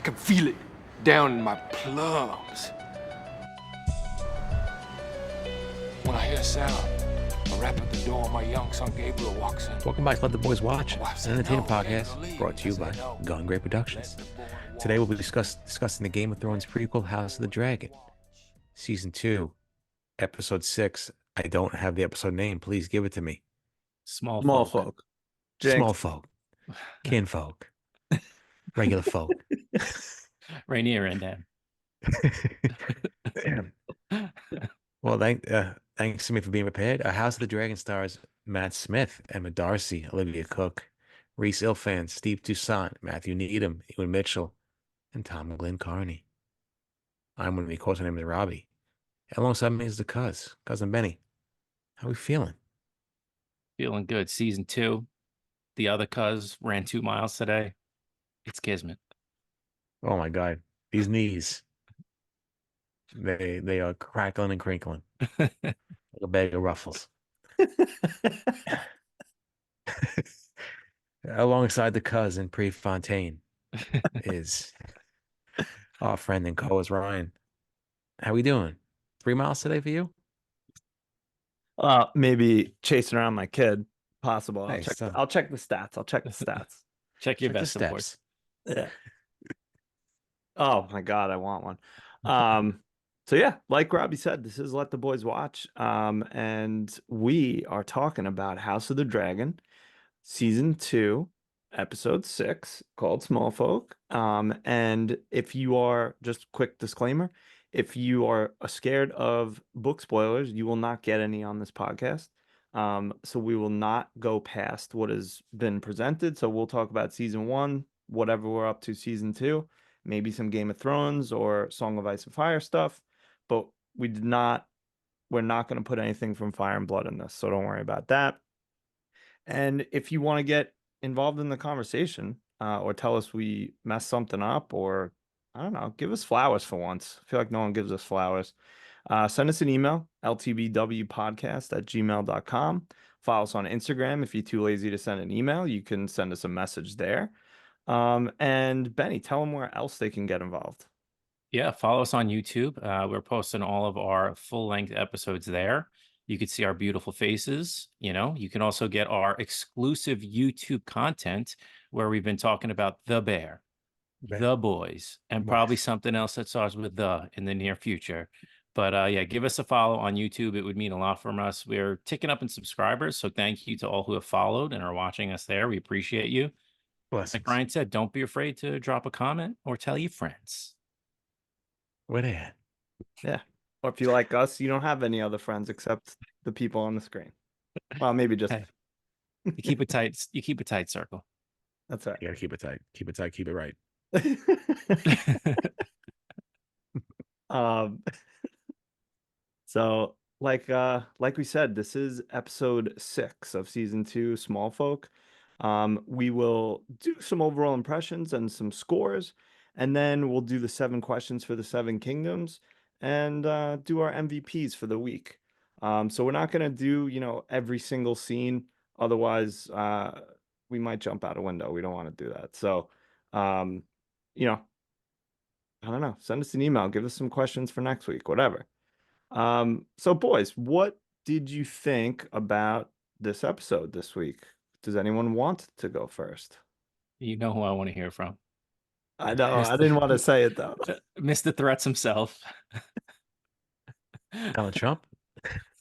can feel it down in my plums. When I hear a sound, a rap at the door, my young son Gabriel walks in. Welcome back to Let the Boys Watch, an entertainment podcast brought to you by Gone Great Productions. Today we'll be discussing the Game of Thrones prequel, House of the Dragon, Season 2, Episode 6. I don't have the episode name. Please give it to me. Smallfolk. Small folk. Kinfolk. Regular folk. Rainier and Dan. Well, thanks to me for being prepared. House of the Dragon stars Matt Smith, Emma Darcy, Olivia Cooke, Rhys Ifans, Steve Toussaint, Matthew Needham, Ewan Mitchell, and Tom Glynn-Carney. I'm one of the co-hosts. My name is Robbie. Alongside me is the cousin Benny. How we feeling? Feeling good. Season 2. The other cuz ran 2 miles today. It's kismet. Oh my God, these knees. They are crackling and crinkling like a bag of ruffles. Alongside the cousin Prefontaine is our friend and co-host Ryan. How we doing? 3 miles today for you? Maybe chasing around my kid. Possible. Nice. I'll check the stats. Check your Check the best support. steps. Yeah. Oh my God, I want one. So yeah, like Robbie said, this is Let the Boys Watch. And we are talking about House of the Dragon, Season 2, Episode 6, called Smallfolk. And if you are, just quick disclaimer, if you are scared of book spoilers, you will not get any on this podcast. So we will not go past what has been presented. So we'll talk about Season 1, whatever we're up to Season 2, maybe some Game of Thrones or Song of Ice and Fire stuff. But we're not going to put anything from Fire and Blood in this. So don't worry about that. And if you want to get involved in the conversation or tell us we messed something up, or I don't know, give us flowers for once. I feel like no one gives us flowers. Send us an email, ltbwpodcast@gmail.com. Follow us on Instagram. If you're too lazy to send an email, you can send us a message there. And Benny, tell them where else they can get involved. Yeah, follow us on YouTube. We're posting all of our full-length episodes there. You can see our beautiful faces. You can also get our exclusive YouTube content where we've been talking about the bear, the boys, and probably something else that starts with the in the near future. But yeah, give us a follow on YouTube. It would mean a lot from us. We're ticking up in subscribers, so thank you to all who have followed and are watching us there. We appreciate you. Blessings. Like Ryan said, don't be afraid to drop a comment or tell your friends. Where they at? Yeah. Or if you like us, you don't have any other friends except the people on the screen. Well, maybe just Hey, you keep it tight. You keep a tight circle. that's right. You gotta keep it tight. Keep it tight. Keep it right. So like we said, this is episode 6 of season 2, Smallfolk. We will do some overall impressions and some scores, and then we'll do the 7 questions for the 7 kingdoms and do our MVPs for the week. So we're not gonna do, every single scene. Otherwise, we might jump out a window. We don't want to do that. So, I don't know. Send us an email. Give us some questions for next week, whatever. So boys, what did you think about this episode this week? Does anyone want to go first? You know who I want to hear from. I know. I didn't want to say it though. Mr. Threats himself. Donald Trump?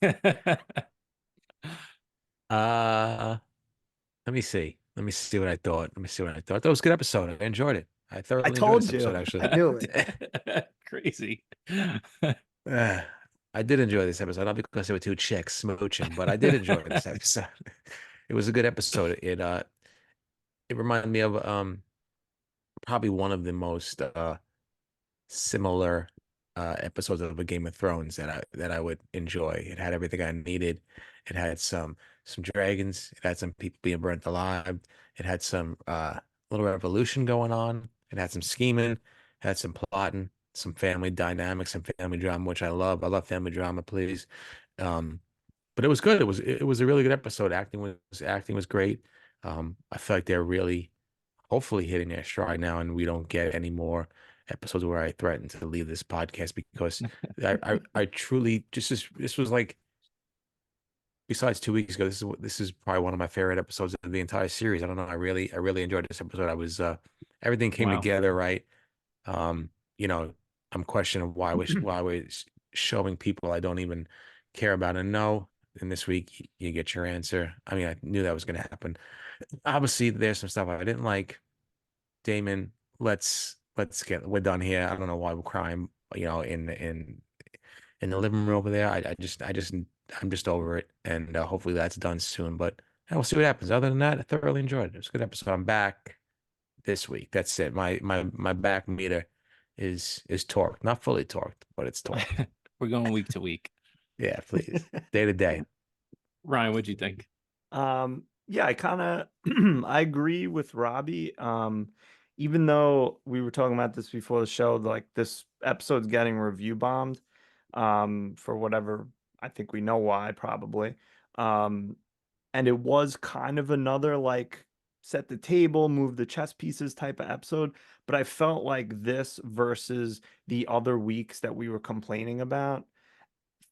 Let me see. Let me see what I thought. That was a good episode. I enjoyed it. I thoroughly enjoyed this episode, actually. I knew it. Crazy. I did enjoy this episode, not because there were 2 chicks smooching, but I did enjoy this episode. It was a good episode. It reminded me of probably one of the most similar episodes of a Game of Thrones that I would enjoy. It had everything I needed. It had some dragons. It had some people being burnt alive. It had some little revolution going on. It had some scheming. It had some plotting, some family dynamics, some family drama, which I love. I love family drama, please. But it was good. It was a really good episode. Acting was great. I feel like they're really hopefully hitting their stride now, and we don't get any more episodes where I threaten to leave this podcast, because I truly just this was like, besides 2 weeks ago, this is probably one of my favorite episodes of the entire series. I don't know. I really enjoyed this episode. I was everything came Wow. together right. You know, I'm questioning why we're showing people I don't even care about and know. And this week you get your answer. I mean, I knew that was going to happen. Obviously, there's some stuff I didn't like. Damon, we're done here. I don't know why we're crying, in the living room over there. I'm just over it, and hopefully that's done soon. But we'll see what happens. Other than that, I thoroughly enjoyed it. It was a good episode. I'm back this week. That's it. My back meter is torqued, not fully torqued, but it's torqued. We're going week to week. Yeah, please, day to day. Ryan, what'd you think? Yeah, I kind of I agree with Robbie. Even though we were talking about this before the show, like this episode's getting review bombed, for whatever, I think we know why, probably. And it was kind of another like set the table, move the chess pieces type of episode, but I felt like this versus the other weeks that we were complaining about,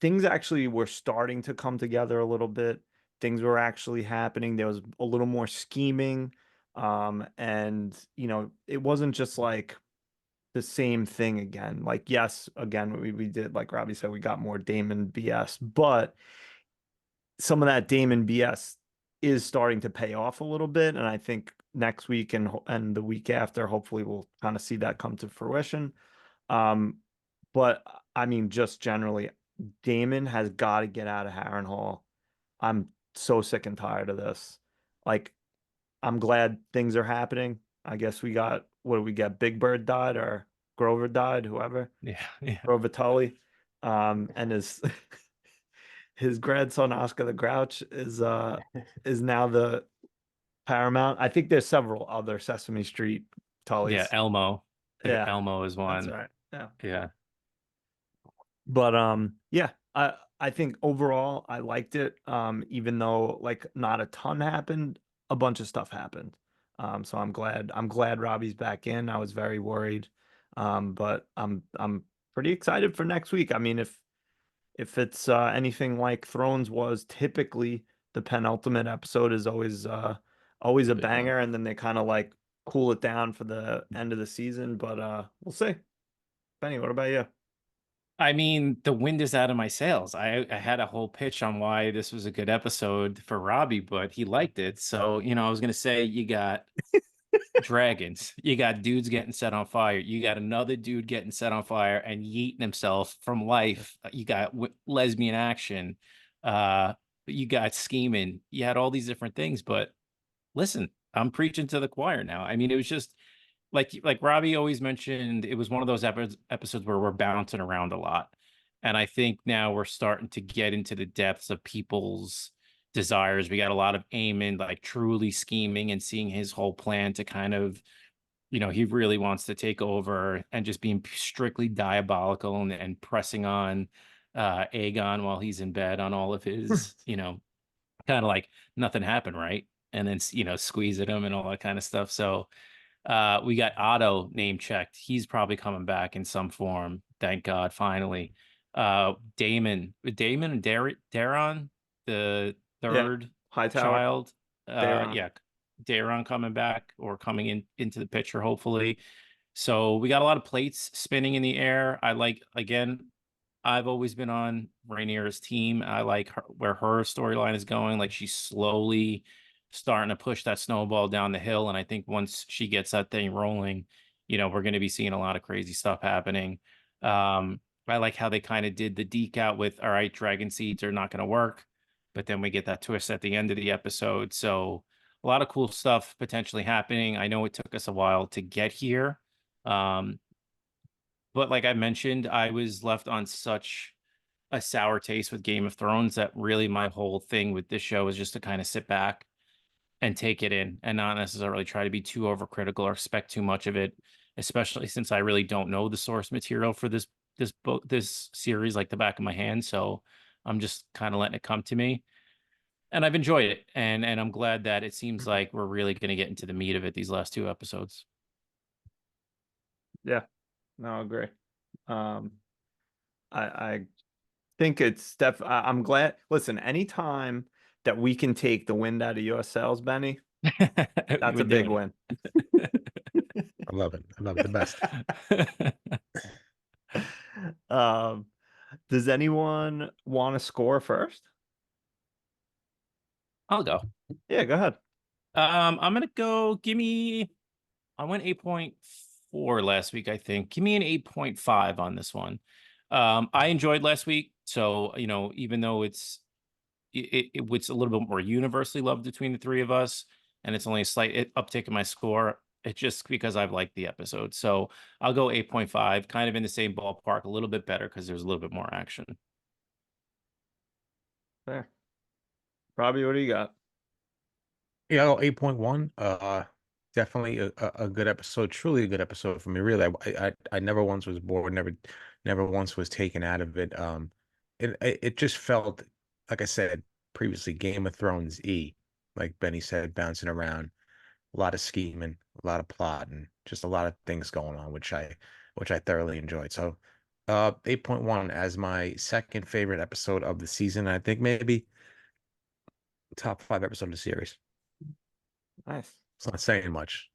things actually were starting to come together a little bit. Things were actually happening. There was a little more scheming. And it wasn't just like the same thing again. Like, yes, again, we did, like Robbie said, we got more Damon BS, but some of that Damon BS is starting to pay off a little bit. And I think next week and the week after, hopefully we'll kind of see that come to fruition. But I mean, just generally, Damon has got to get out of Harrenhal. I'm so sick and tired of this. Like, I'm glad things are happening. I guess what do we get? Big Bird died, or Grover died, whoever. Yeah. Grover Tully. And his his grandson Oscar the Grouch is now the paramount. I think there's several other Sesame Street Tullys. Yeah, Elmo. Yeah, Elmo is one. that's right. Yeah. Yeah. But yeah, I think overall I liked it. Even though like not a ton happened, a bunch of stuff happened. So I'm glad Robbie's back in. I was very worried. But I'm pretty excited for next week. I mean, if it's anything like Thrones was, typically the penultimate episode is always a banger, and then they kind of like cool it down for the end of the season. But we'll see. Benny, what about you? I mean, the wind is out of my sails. I had a whole pitch on why this was a good episode for Robbie, but he liked it. So, I was going to say you got dragons, you got dudes getting set on fire, you got another dude getting set on fire and yeeting himself from life. You got lesbian action. You got scheming. You had all these different things. But listen, I'm preaching to the choir now. I mean, it was just like Robbie always mentioned, it was one of those episodes where we're bouncing around a lot. And I think now we're starting to get into the depths of people's desires. We got a lot of Aemond like truly scheming and seeing his whole plan to kind of, he really wants to take over and just being strictly diabolical and pressing on Aegon while he's in bed on all of his, kind of like nothing happened, right? And then, squeeze at him and all that kind of stuff. So we got Otto name checked. He's probably coming back in some form. Thank God, finally. Damon and Daron, the third child. Yeah, Daron coming back or coming into the picture, hopefully. So we got a lot of plates spinning in the air. I've always been on Rhaenyra's team. I like where her storyline is going. Like, she's slowly starting to push that snowball down the hill. And I think once she gets that thing rolling, we're going to be seeing a lot of crazy stuff happening. I like how they kind of did the deke out with, all right, Dragonseeds are not going to work, but then we get that twist at the end of the episode. So a lot of cool stuff potentially happening. I know it took us a while to get here. But like I mentioned, I was left on such a sour taste with Game of Thrones that really my whole thing with this show is just to kind of sit back and take it in and not necessarily try to be too overcritical or expect too much of it, especially since I really don't know the source material for this series like the back of my hand. So I'm just kind of letting it come to me. and I've enjoyed it, and I'm glad that it seems like we're really going to get into the meat of it these last 2 episodes. Yeah, no, I agree. I think it's I'm glad. Listen, anytime that we can take the wind out of your sails, Benny, that's a big win. I love it. I love it the best. Does anyone want to score first? I'll go. Yeah, go ahead. I'm gonna go. I went 8.4 last week, I think. Give me an 8.5 on this one. I enjoyed last week, so even though it's a little bit more universally loved between the 3 of us, and it's only a slight uptick in my score, it's just because I've liked the episode. So I'll go 8.5, kind of in the same ballpark, a little bit better because there's a little bit more action. There. Robbie, what do you got? Yeah, I'll go 8.1. Definitely a good episode, truly a good episode for me. Really, I never once was bored, never once was taken out of it. It just felt, like I said previously, Game of Thrones like Benny said, bouncing around, a lot of scheming, a lot of plotting, just a lot of things going on, which I thoroughly enjoyed. So, 8.1 as my second favorite episode of the season. I think maybe top 5 episode of the series. Nice. It's not saying much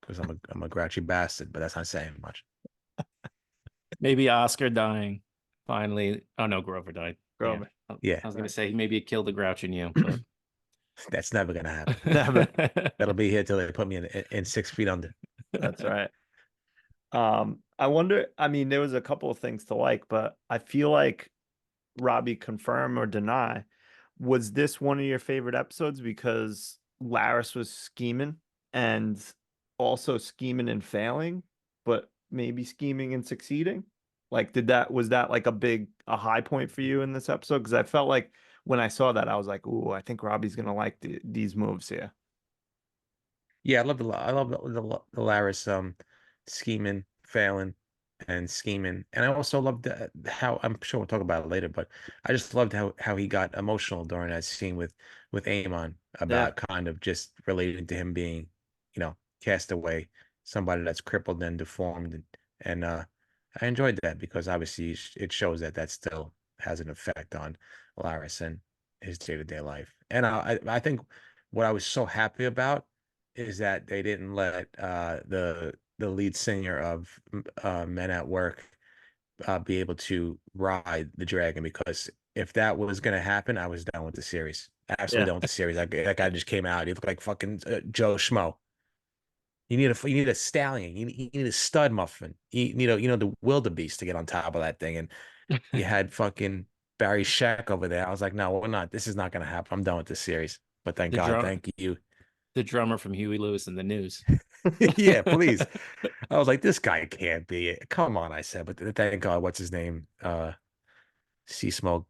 because I'm a grouchy bastard, but that's not saying much. Maybe Oscar dying finally. Oh no, Grover died. Grover. Yeah. I was gonna say maybe it killed the grouch in you, but That's never gonna happen. Never. That'll be here till they put me in 6 feet under. That's right. I wonder, I mean, there was a couple of things to like, but I feel like Robbie, confirm or deny, was this one of your favorite episodes because Laris was scheming and also scheming and failing, but maybe scheming and succeeding? Like, was that like a high point for you in this episode? Because I felt like when I saw that, I was like, ooh, I think Robbie's gonna like these moves here. Yeah, I love the Laris scheming, failing, and scheming, and I also loved how, I'm sure we'll talk about it later, but I just loved how he got emotional during that scene with Aemond about kind of just relating to him being, cast away, somebody that's crippled and deformed, and I enjoyed that because obviously it shows that still has an effect on Laris and his day-to-day life, and I think what I was so happy about is that they didn't let the lead singer of Men at Work be able to ride the dragon, because if that was going to happen, I was done with the series. Absolutely done with the series. That guy just came out. He looked like fucking Joe Schmo. You need a stallion. You need a stud muffin. You need the wildebeest to get on top of that thing. And you had fucking Barry Sheck over there. I was like, no, we're not. This is not going to happen. I'm done with this series. But thank God, thank you. The drummer from Huey Lewis and the News. Yeah, please. I was like, this guy can't be it. Come on, I said. But thank God, what's his name? Sea Smoke,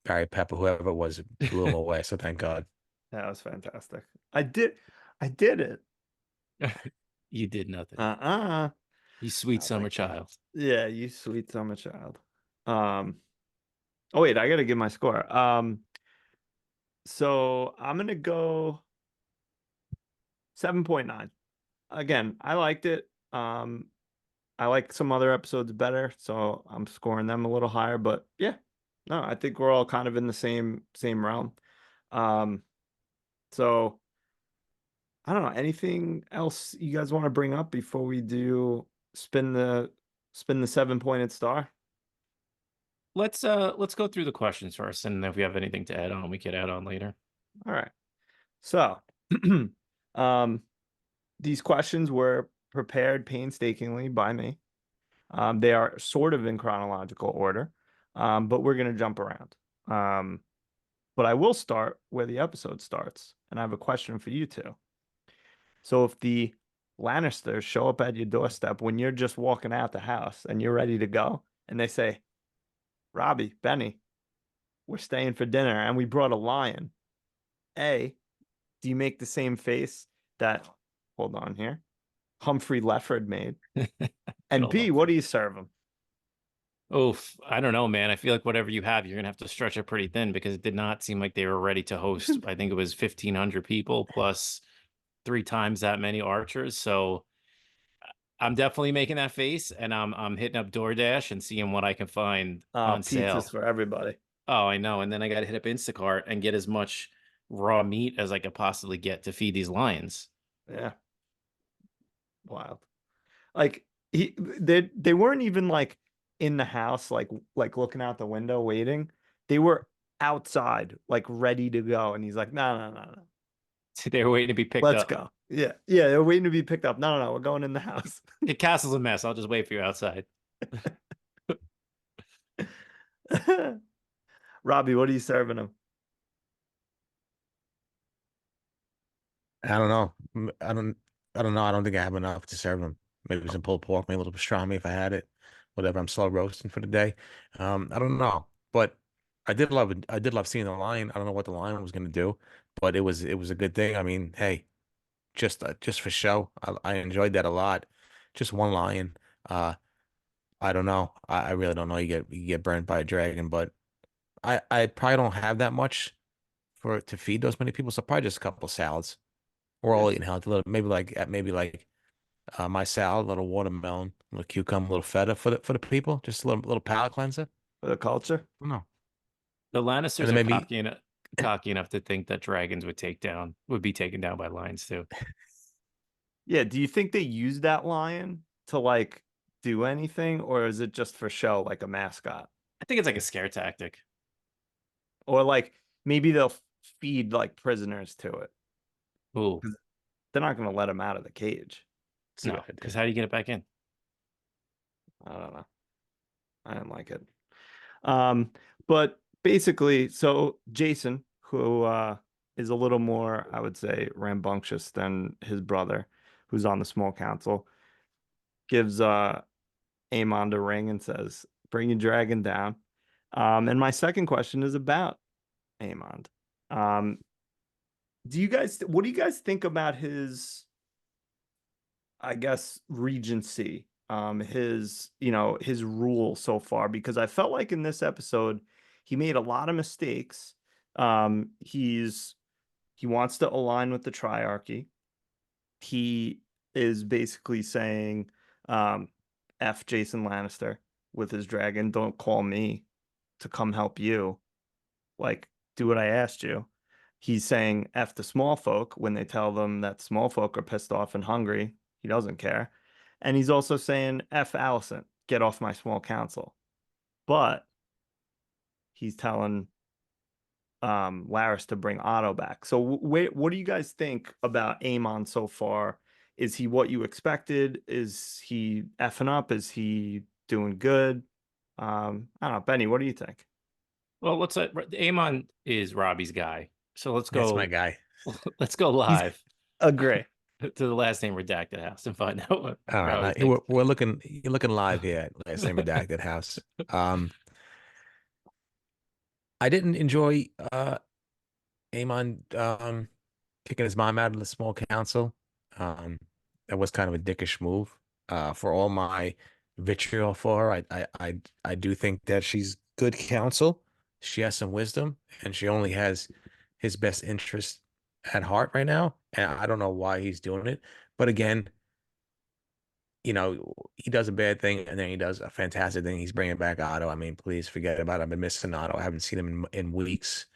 Barry Pepper, whoever it was, blew him away. So thank God. That was fantastic. I did it. You did nothing. You sweet summer child. Yeah, you sweet summer child. Oh wait, I gotta give my score. So I'm gonna go 7.9. Again, I liked it. I like some other episodes better, so I'm scoring them a little higher. But yeah, no, I think we're all kind of in the same realm. So I don't know, anything else you guys want to bring up before we do spin the 7-pointed star? Let's go through the questions first, and if we have anything to add on, we could add on later. All right. So, these questions were prepared painstakingly by me. They are sort of in chronological order, but we're going to jump around. But I will start where the episode starts, and I have a question for you two. So if the Lannisters show up at your doorstep when you're just walking out the house and you're ready to go, and they say, Robbie, Benny, we're staying for dinner, and we brought a lion. A, do you make the same face that, hold on here, Humphrey Lefford made? And B, what do you serve them? Oof, I don't know, man. I feel like whatever you have, you're gonna have to stretch it pretty thin because it did not seem like they were ready to host. I think it was 1,500 people plus 3 times that many archers. So I'm definitely making that face, and I'm hitting up DoorDash and seeing what I can find on Pizzas sale. for everybody. Oh, I know. And then I got to hit up Instacart and get as much raw meat as I could possibly get to feed these lions. Yeah. Wild. Like they weren't even like in the house, like looking out the window waiting. They were outside, like ready to go. And he's like, no, no, no, no. They were waiting to be picked Let's up. go. Yeah. Yeah. They're waiting to be picked up. No, no, no. We're going in the house. The castle's a mess. I'll just wait for you outside. Robbie, what are you serving him? I don't know. I don't know. I don't think I have enough to serve them. Maybe some pulled pork, maybe a little pastrami if I had it. Whatever. I'm slow roasting for the day. I don't know, but I did love it. I did love seeing the lion. I don't know what the lion was going to do, but it was a good thing. I mean, hey, just for show. I enjoyed that a lot. Just one lion. Uh, I don't know. I really don't know. You get burned by a dragon, but I probably don't have that much for to feed those many people. So probably just a couple salads. We're all Yes. eating healthy. A little, maybe like my salad, a little watermelon, a little cucumber, a little feta for the people. Just a little palate cleanser. For the culture. No, The and Lannisters then are maybe cocky enough to think that dragons would be taken down by lions too. Yeah. Do you think they use that lion to like do anything, or is it just for show, like a mascot? I think it's like a scare tactic. Or like maybe they'll feed like prisoners to it. Ooh, They're not going to let him out of the cage. it's a no, good idea. because how do you get it back in? I don't know. I didn't like it. But basically, so Jason, who is a little more, I would say, rambunctious than his brother, who's on the small council, gives Aemond a ring and says, "Bring your dragon down." And my second question is about Aemond. Um, what do you guys think about his, I guess, regency, his rule so far? Because I felt like in this episode he made a lot of mistakes. He wants to align with the triarchy. He is basically saying, F Jason Lannister with his dragon, don't call me to come help you. Like, do what I asked you. He's saying F the small folk when they tell them that small folk are pissed off and hungry. He doesn't care. And he's also saying F Allison, get off my small council. But he's telling Laris to bring Otto back. So what do you guys think about Aemon so far? Is he what you expected? Is he effing up? Is he doing good? I don't know. Benny, what do you think? Well, Aemon is Robbie's guy, so That's my guy. let's go He's live agree. to the last name redacted house and find out what All Robbie right, thinks. we're looking. You're looking live here at Last Name Redacted House. I didn't enjoy Amon kicking his mom out of the small council. Um, that was kind of a dickish move. For all my vitriol for her, I do think that she's good counsel. She has some wisdom, and she only has his best interest at heart right now. And I don't know why he's doing it. But again, he does a bad thing and then he does a fantastic thing. He's bringing back Otto. I mean, please forget about it. I've been missing Otto. I haven't seen him in weeks.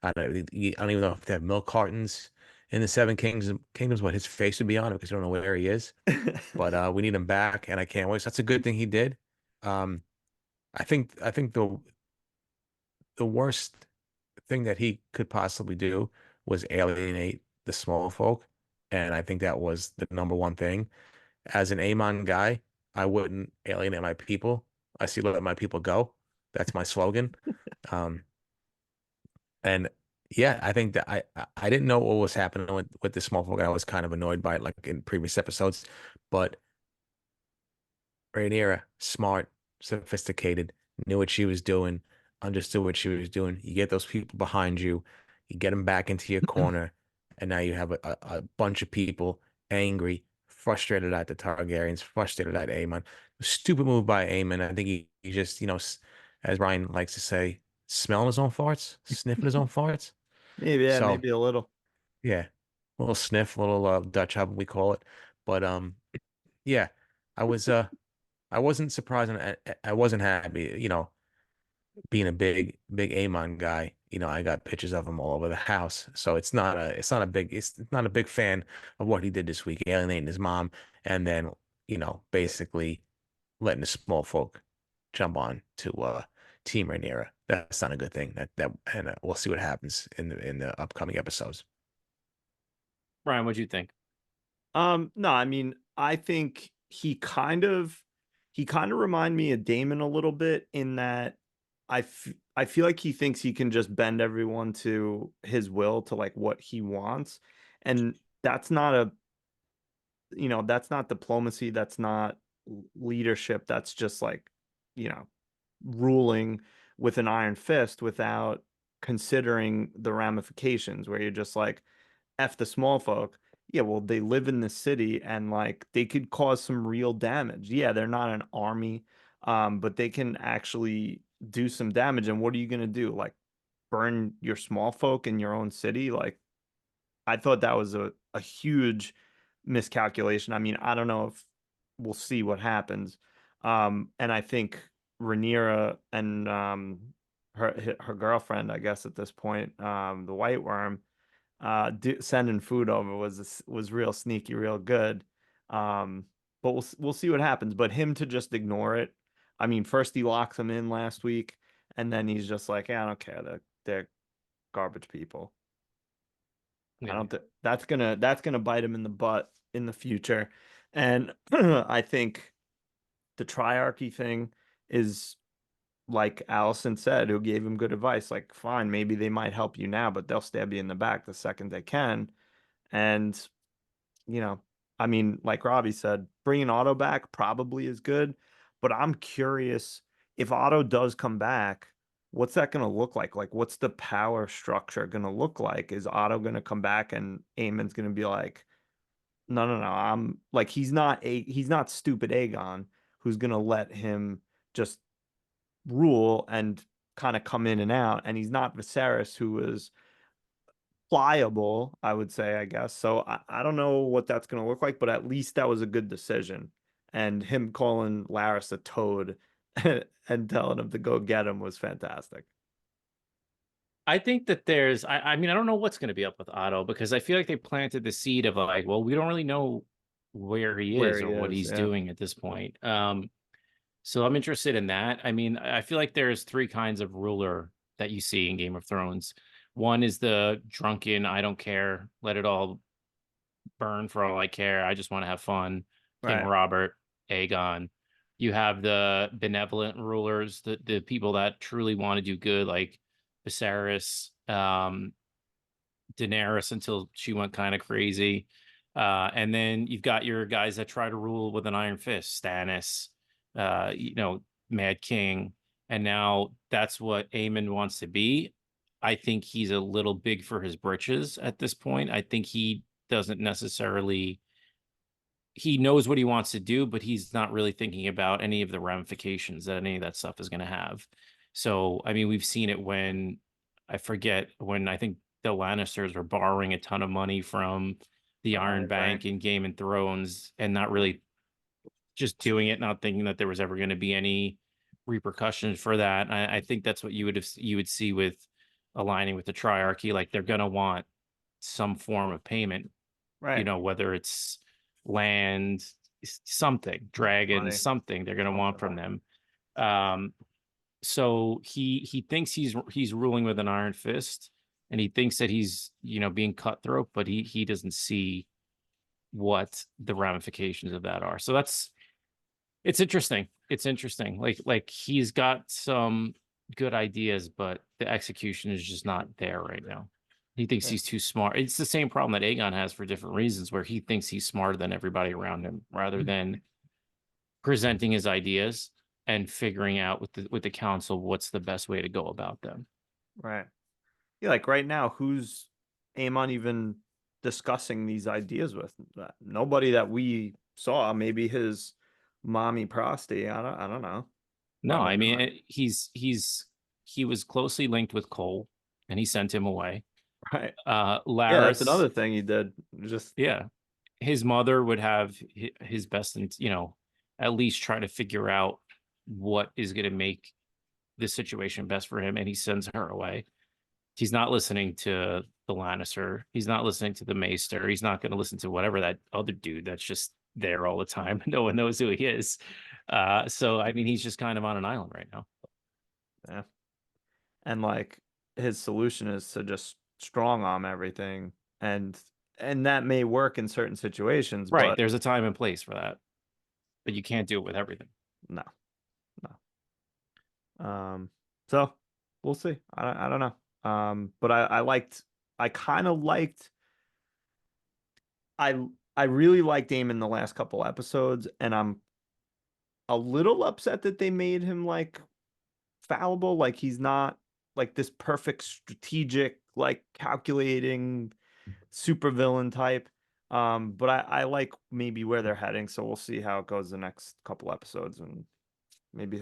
I don't even know if they have milk cartons in the Seven Kingdoms, what his face would be on it because I don't know where he is. But we need him back, and I can't wait. So that's a good thing he did. Um, I think the worst thing that he could possibly do was alienate the small folk, and I think that was the number one thing. As an Amon guy, I wouldn't alienate my people. I see let my people go. That's my slogan. Um, and yeah, I think that I didn't know what was happening with the small folk. I was kind of annoyed by it, like in previous episodes. But Rhaenyra, smart, sophisticated, knew what she was doing, understood what she was doing. You get those people behind you, you get them back into your corner, and now you have a bunch of people angry, frustrated at the Targaryens, frustrated at Aemon. Stupid move by Aemon. I think he just, as Ryan likes to say, smelling his own farts, sniffing his own farts. Maybe, yeah, So maybe a little. yeah, a little sniff, a little Dutch oven we call it. But yeah, I was I wasn't surprised and I wasn't happy, being a big Aemon guy. I got pictures of him all over the house. So it's not a big fan of what he did this week, alienating his mom and then, basically letting the small folk jump on to Team Rhaenyra. That's not a good thing. And we'll see what happens in the upcoming episodes. Ryan, what'd you think? No, I mean, I think he kind of remind me of Damon a little bit in that I feel like he thinks he can just bend everyone to his will, to like what he wants. And that's not that's not diplomacy, that's not leadership. That's just like, you know, ruling with an iron fist without considering the ramifications, where you're just like, F the small folk. Yeah, well, they live in the city and like they could cause some real damage. Yeah, they're not an army, but they can actually do some damage. And what are you gonna do? Like burn your small folk in your own city? Like, I thought that was a huge miscalculation. I mean, I don't know if we'll see what happens. And I think Rhaenyra and her girlfriend, I guess at this point, the White Worm, sending food over was real sneaky, real good. But we'll see what happens. But him to just ignore it. I mean, first he locks him in last week, and then he's just like, yeah, I don't care. They're garbage people. I don't think that's gonna bite him in the butt in the future. And I think the triarchy thing is, like Allison said, who gave him good advice. Like, fine, maybe they might help you now, but they'll stab you in the back the second they can. And, you know, I mean, like Robbie said, bringing Otto back probably is good, but I'm curious, if Otto does come back, what's that going to look like? Like, what's the power structure going to look like? Is Otto going to come back and Aemon's going to be like, no, no, no, I'm like, he's not stupid Aegon, who's going to let him just rule and kind of come in and out. And he's not Viserys, who is pliable, I would say, I guess. So I don't know what that's going to look like, but at least that was a good decision. And him calling Larys a toad and telling him to go get him was fantastic. I think that I mean, I don't know what's going to be up with Otto, because I feel like they planted the seed of like, well, we don't really know where he is or what he's doing at this point. So I'm interested in that. I mean, I feel like there's three kinds of ruler that you see in Game of Thrones. One is the drunken, I don't care, let it all burn for all I care, I just want to have fun. King Robert, Aegon. You have the benevolent rulers, the people that truly want to do good, like Viserys, Daenerys until she went kind of crazy. And then you've got your guys that try to rule with an iron fist, Stannis, Mad King. And now that's what Aemond wants to be. I think he's a little big for his britches at this point. I think he doesn't necessarily, he knows what he wants to do, but he's not really thinking about any of the ramifications that any of that stuff is going to have. So, I mean, we've seen it when, I think the Lannisters were borrowing a ton of money from the Iron Bank in Game of Thrones and not really just doing it, not thinking that there was ever going to be any repercussions for that. I think that's what you would see with aligning with the triarchy. Like, they're going to want some form of payment, right? Whether it's land, something, dragons, Money. something they're going to want from them. So he thinks he's ruling with an iron fist, and he thinks that he's being cutthroat, but he doesn't see what the ramifications of that are. So it's interesting. It's interesting. Like he's got some good ideas, but the execution is just not there right now. He thinks he's too smart. It's the same problem that Aegon has for different reasons, where he thinks he's smarter than everybody around him, rather than presenting his ideas and figuring out with the council what's the best way to go about them. Right. Yeah, like right now, who's Aemon even discussing these ideas with? Nobody that we saw. Maybe his mommy prosty. I don't know. No, Probably I mean not. he was closely linked with Cole, and he sent him away. Right. Laris, Yeah, that's another thing he did. Just yeah, his mother would have his best, and at least try to figure out what is going to make this situation best for him, and he sends her away. He's not listening to the Lannister. He's not listening to the Maester. He's not going to listen to whatever that other dude that's just there all the time. No one knows who he is. So I mean, he's just kind of on an island right now. yeah. And like his solution is to just strong arm everything, and that may work in certain situations, Right. but There's a time and place for that, but you can't do it with everything. no. So we'll see. I don't know. But I kind of liked I really liked Daemon the last couple episodes, and I'm a little upset that they made him like fallible, like he's not like this perfect strategic, like calculating supervillain type. But I like maybe where they're heading, so we'll see how it goes the next couple episodes, and maybe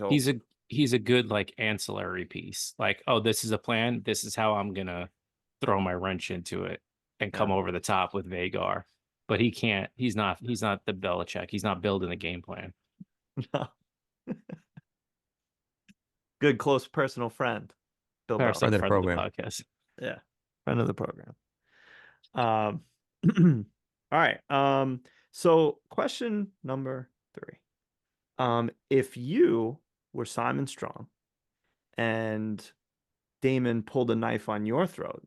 He's a good like ancillary piece. Like, oh, this is a plan. This is how I'm gonna throw my wrench into it and come over the top with Vagar. But he can't. He's not the Belichick. He's not building a game plan. No. Good close personal friend. Bill Friend Belichick. of the program. podcast. Yeah. Friend of the program. All right. So question number 3. If you were Simon Strong and Daemon pulled a knife on your throat,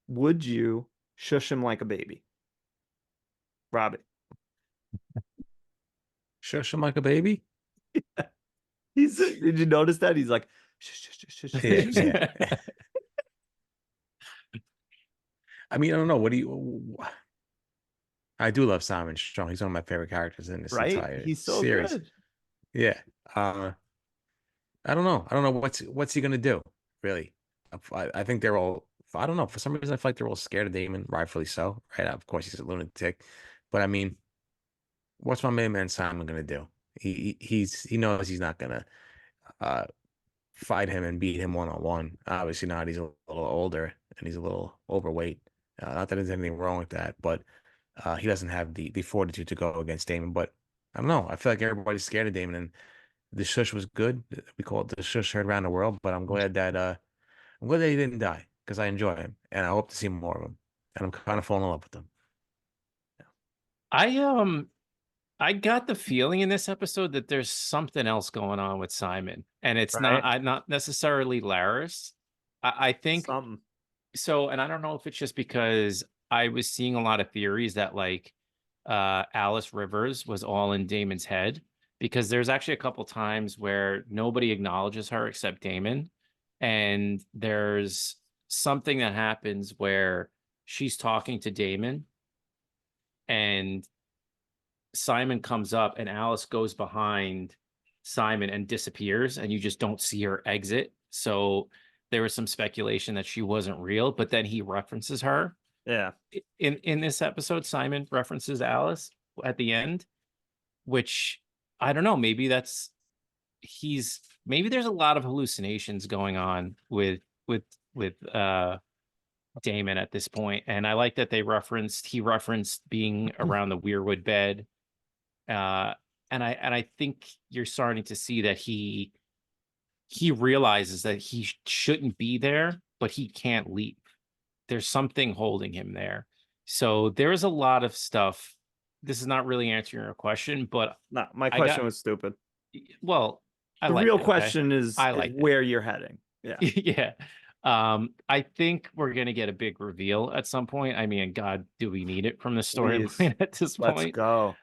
would you shush him like a baby? Robbie. Shush him like a baby. Did you notice that? He's like, shush, shush, shush, shush, Yeah, shush. yeah. I mean, I don't know. What do you? I do love Simon Strong. He's one of my favorite characters in this Right? entire He's so series. good. Yeah. I don't know. I don't know what's he gonna do. Really, I think they're all. I don't know. For some reason, I feel like they're all scared of Daemon, rightfully so. Right? Of course, he's a lunatic, but I mean, what's my main man Simon gonna do? He knows he's not gonna fight him and beat him one-on-one. Obviously not. He's a little older and he's a little overweight. Not that there's anything wrong with that, but he doesn't have the fortitude to go against Daemon. But I don't know. I feel like everybody's scared of Daemon, and the shush was good. We call it the shush heard around the world. But I'm glad that he didn't die because I enjoy him and I hope to see more of him. And I'm kind of falling in love with him. I got the feeling in this episode that there's something else going on with Simon, and it's not necessarily Laris. I think Something. so, and I don't know if it's just because I was seeing a lot of theories that like Alice Rivers was all in Damon's head, because there's actually a couple times where nobody acknowledges her except Damon, and there's something that happens where she's talking to Damon and Simon comes up and Alice goes behind Simon and disappears, and you just don't see her exit. So there was some speculation that she wasn't real, but then he references her. Yeah. In this episode, Simon references Alice at the end, which I don't know. Maybe maybe there's a lot of hallucinations going on with Damon at this point. And I like that he referenced being around the Weirwood bed. And I think you're starting to see that he realizes that he shouldn't be there, but he can't leave. There's something holding him there. So there is a lot of stuff. This is not really answering your question, but No, my question was stupid. Well, the real question is where you're heading. Yeah. Yeah. I think we're gonna get a big reveal at some point. I mean, God, do we need it from the storyline at this point? Let's go.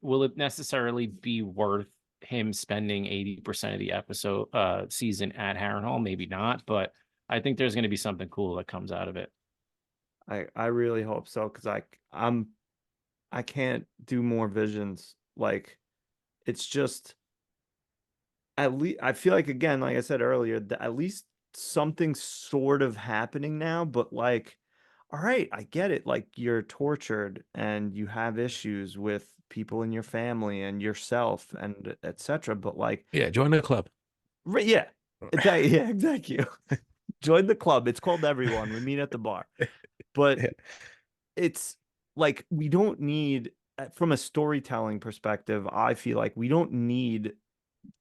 Will it necessarily be worth him spending 80% of the episode season at Harrenhal? Maybe not, but I think there's going to be something cool that comes out of it. I really hope so, because I can't do more visions. Like, it's just at least I feel like, again, like I said earlier, that at least something's sort of happening now, but like, all right, I get it. Like you're tortured and you have issues with people in your family and yourself and etc. But like, Yeah, join the club. right, yeah, exactly. Yeah, exactly. Join the club. It's called Everyone. We meet at the bar. But Yeah. it's like we don't need, from a storytelling perspective, I feel like we don't need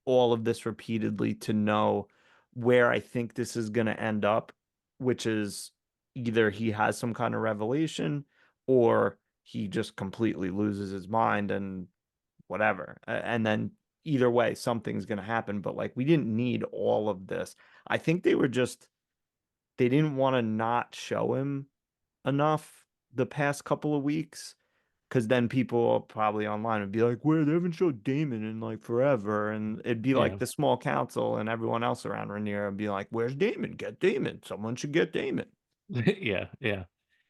all of this repeatedly to know where I think this is going to end up, which is either he has some kind of revelation or he just completely loses his mind and whatever. And then either way, something's going to happen. But like, we didn't need all of this. I think they didn't want to not show him enough the past couple of weeks, because then people probably online would be like, "Where they haven't showed Damon in like forever," and it'd be like Yeah. the small council and everyone else around Rhaenyra would be like, "Where's Damon? Get Damon. Someone should get Damon." Yeah, yeah.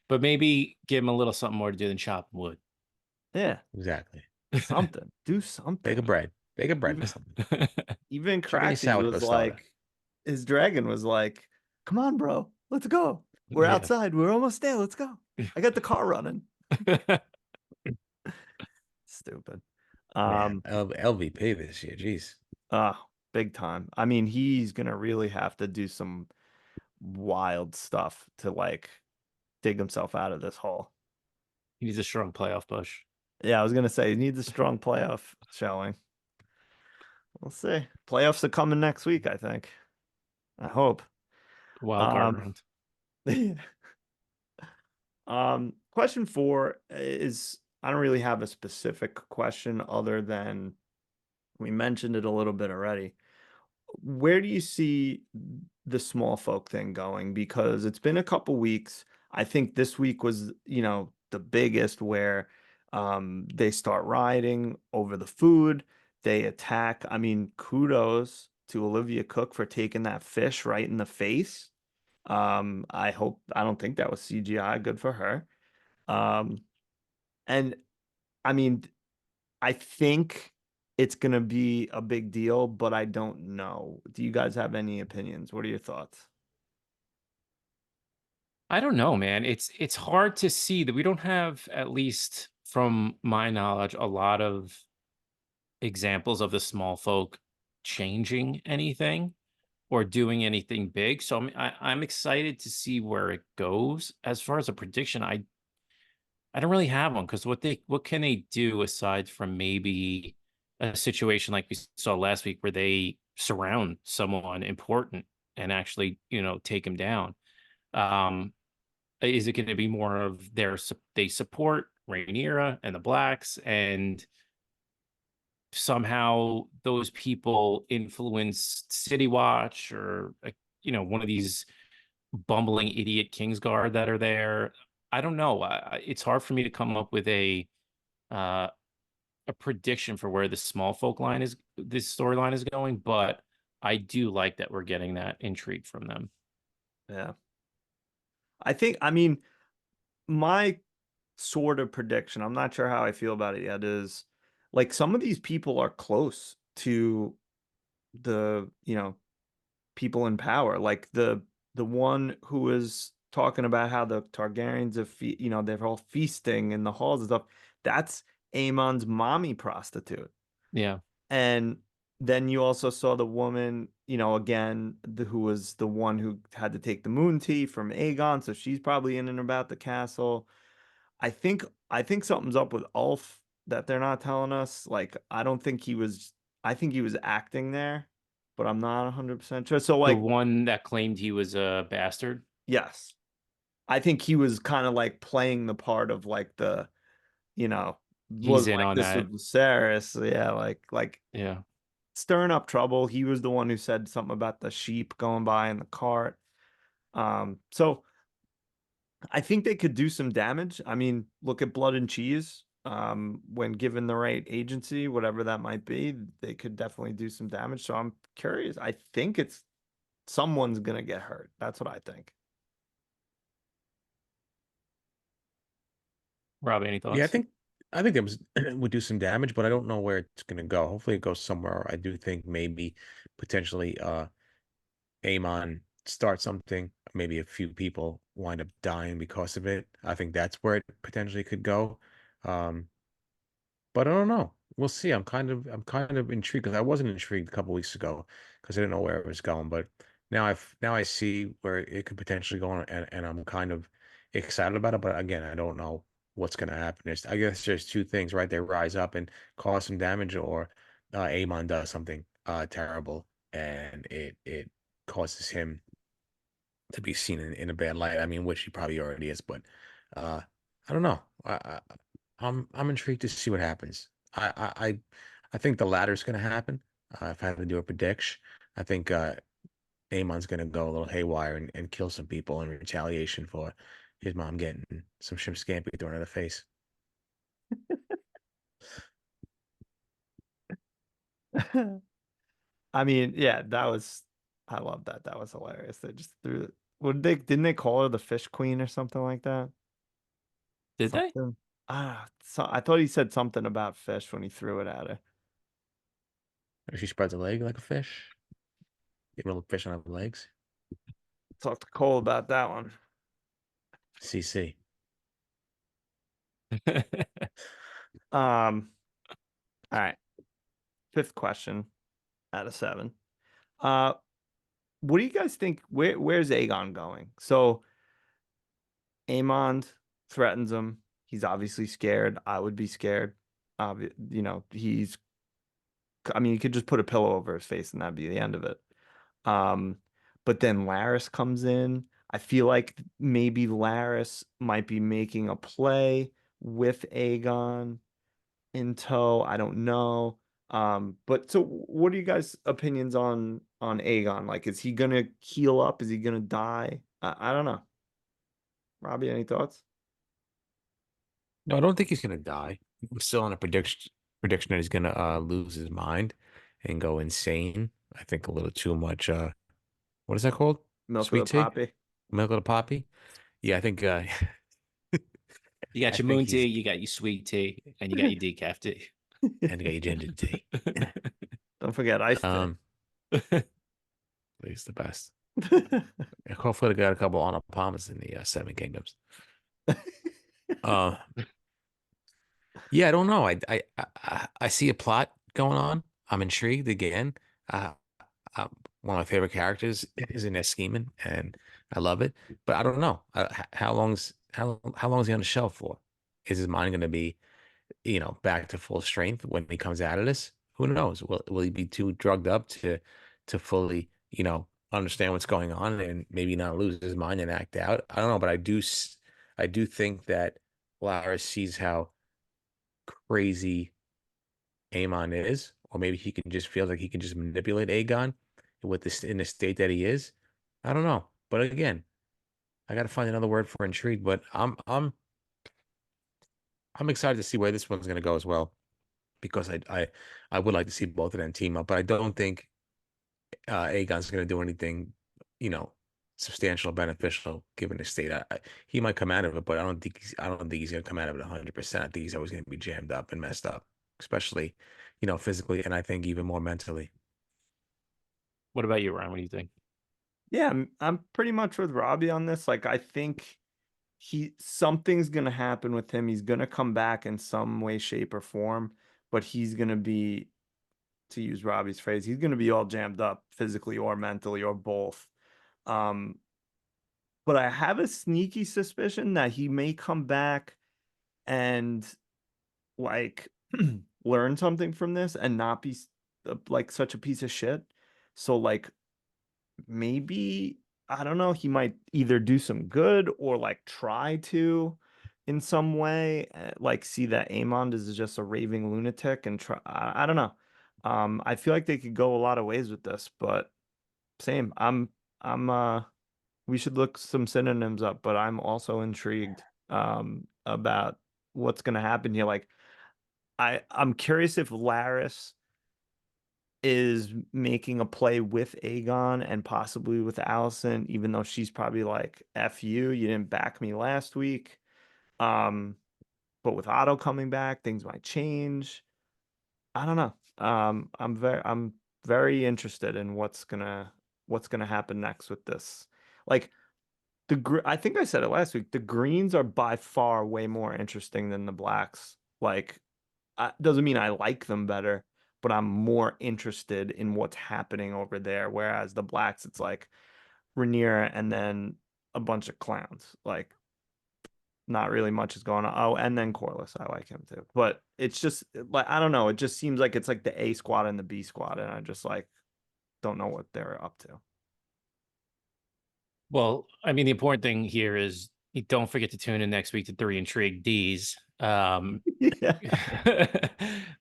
But maybe give him a little something more to do than chop wood. Yeah, Exactly. something. Do Bake something. a bread. Bake a bread Even for something. even Chicken Craxy sourdough was starter. like, his dragon was like, "Come on, bro, let's go. We're Yeah. outside. We're almost there. Let's go. I got the car running." Stupid. Man, LVP this year. Jeez. Big time. I mean, he's gonna really have to do some wild stuff to like dig himself out of this hole. He needs a strong playoff push. Yeah, I was gonna say he needs a strong playoff showing. We'll see. Playoffs are coming next week, I think. I hope. Wild card Um, round. Question 4 is, I don't really have a specific question other than we mentioned it a little bit already. Where do you see the Smallfolk thing going? Because it's been a couple weeks. I think this week was, the biggest, where they start rioting over the food. They attack. I mean, kudos to Olivia Cooke for taking that fish right in the face. I don't think that was CGI. Good for her. Um, and I mean, I think it's gonna be a big deal, but I don't know. Do you guys have any opinions? What are your thoughts? I don't know, man. It's hard to see that we don't have, at least from my knowledge, a lot of examples of the small folk changing anything or doing anything big. So I'm excited to see where it goes. As far as a prediction, I don't really have one, because what can they do aside from maybe a situation like we saw last week where they surround someone important and actually, take him down. Um, is it going to be more of they support Rhaenyra and the Blacks, and somehow those people influence City Watch, or one of these bumbling idiot Kingsguard that are there? I don't know. It's hard for me to come up with uh, a prediction for where this this storyline is going, but I do like that we're getting that intrigue from them. Yeah. I mean, my sort of prediction, I'm not sure how I feel about it yet, is like some of these people are close to the, people in power. Like the one who was talking about how the Targaryens they're all feasting in the halls and stuff. That's Aemon's mommy prostitute. Yeah. And then you also saw the woman, again, who was the one who had to take the moon tea from Aegon, so she's probably in and about the castle. I think something's up with Ulf that they're not telling us. Like, I think he was acting there, but I'm not 100% sure. So The like, one that claimed he was a bastard. yes. I think he was kind of like playing the part of like He's was in like on this with that. Viserys. Yeah, like Yeah. stirring up trouble. He was the one who said something about the sheep going by in the cart. So I think they could do some damage. I mean, look at Blood and Cheese. When given the right agency, whatever that might be, they could definitely do some damage. So I'm curious. I think it's someone's gonna get hurt. That's what I think. Rob, any Yeah, thoughts? I think it would do some damage, but I don't know where it's gonna go. Hopefully it goes somewhere. I do think maybe potentially Aemon start something. maybe a few people wind up dying because of it. I think that's where it potentially could go. Um, but I don't know. We'll see. I'm kind of intrigued because I wasn't intrigued a couple weeks ago because I didn't know where it was going. But now I see where it could potentially go, and I'm kind of excited about it. But again, I don't know what's going to happen. I guess there's two things, right? They rise up and cause some damage, or Aemon does something terrible, and it causes him to be seen in a bad light. I mean, which he probably already is, but uh, I don't know. I'm intrigued to see what happens. I think the latter's going to happen. If I had to do a prediction, I think Aemon's going to go a little haywire and kill some people in retaliation for his mom getting some shrimp scampi thrown in the face. I mean, yeah, I love that. That was hilarious. They just threw it. Didn't they call her the fish queen or something like that? Did they? Something. I thought he said something about fish when he threw it at her. She spreads a leg like a fish. Get a little fish on her legs. Talk to Cole about that one. CC. All right. Fifth question out of 7. What do you guys think? Where's Aegon going? So Aemond threatens him. He's obviously scared. I would be scared. You know, I mean, you could just put a pillow over his face and that'd be the end of it. But then Larys comes in. I feel like maybe Larys might be making a play with Aegon in tow. I don't know. But so what are you guys' opinions on Aegon? Like, is he gonna heal up? Is he gonna die? I don't know. Robbie, any thoughts? No, I don't think he's gonna die. I'm still on a prediction that he's gonna lose his mind and go insane. I think a little too much what is that called? Milk of Sweet the tea? poppy. Milk of the poppy? Yeah, I think You got I your think moon tea, he's you got your sweet tea, and you got your decaf tea. and you got your ginger tea. Don't forget iced tea. He's the best. Hopefully they got a couple on Palmas in the Seven Kingdoms. Uh yeah, I don't know. I see a plot going on. I'm intrigued again. Uh, one of my favorite characters is in there scheming, and I love it. But I don't know how long is he on the shelf for? Is his mind going to be, back to full strength when he comes out of this? Who knows? Will he be too drugged up to fully, understand what's going on and maybe not lose his mind and act out? I don't know, but I do think that Larys sees how crazy Aemon is, or maybe he can just feel like he can just manipulate Aegon with this in the state that he is. I don't know, but again, I got to find another word for intrigued. But I'm excited to see where this one's going to go as well, because I would like to see both of them team up, but I don't think Aegon's going to do anything, you know, substantial or beneficial given the state. He might come out of it, but I don't think he's going to come out of it 100%. I think he's always going to be jammed up and messed up, especially, physically, and I think even more mentally. What about you, Ryan? What do you think? Yeah, I'm pretty much with Robbie on this. Like, I think something's gonna happen with him. He's gonna come back in some way, shape, or form, but he's gonna be, to use Robbie's phrase, he's gonna be all jammed up physically or mentally or both. But I have a sneaky suspicion that he may come back and like learn something from this and not be like such a piece of shit. So like maybe, I don't know, he might either do some good or like try to in some way, like see that Aemond is just a raving lunatic and try. I don't know. I feel like they could go a lot of ways with this, but same. I'm we should look some synonyms up, but I'm also intrigued about what's gonna happen here. Like I'm curious if Larys is making a play with Aegon and possibly with Alicent, even though she's probably like, F you, you didn't back me last week. But with Otto coming back, things might change. I don't know. I'm very interested in what's gonna happen next with this. Like, I think I said it last week. The greens are by far way more interesting than the blacks. Like, doesn't mean I like them better, but I'm more interested in what's happening over there. Whereas the blacks, it's like Rhaenyra and then a bunch of clowns. Like, not really much is going on. Oh, and then Corlys, I like him too. But it's just like, I don't know. It just seems like it's like the A squad and the B squad, and I just like don't know what they're up to. Well, I mean, the important thing here is you don't forget to tune in next week to 3 Intrigue D's. Yeah.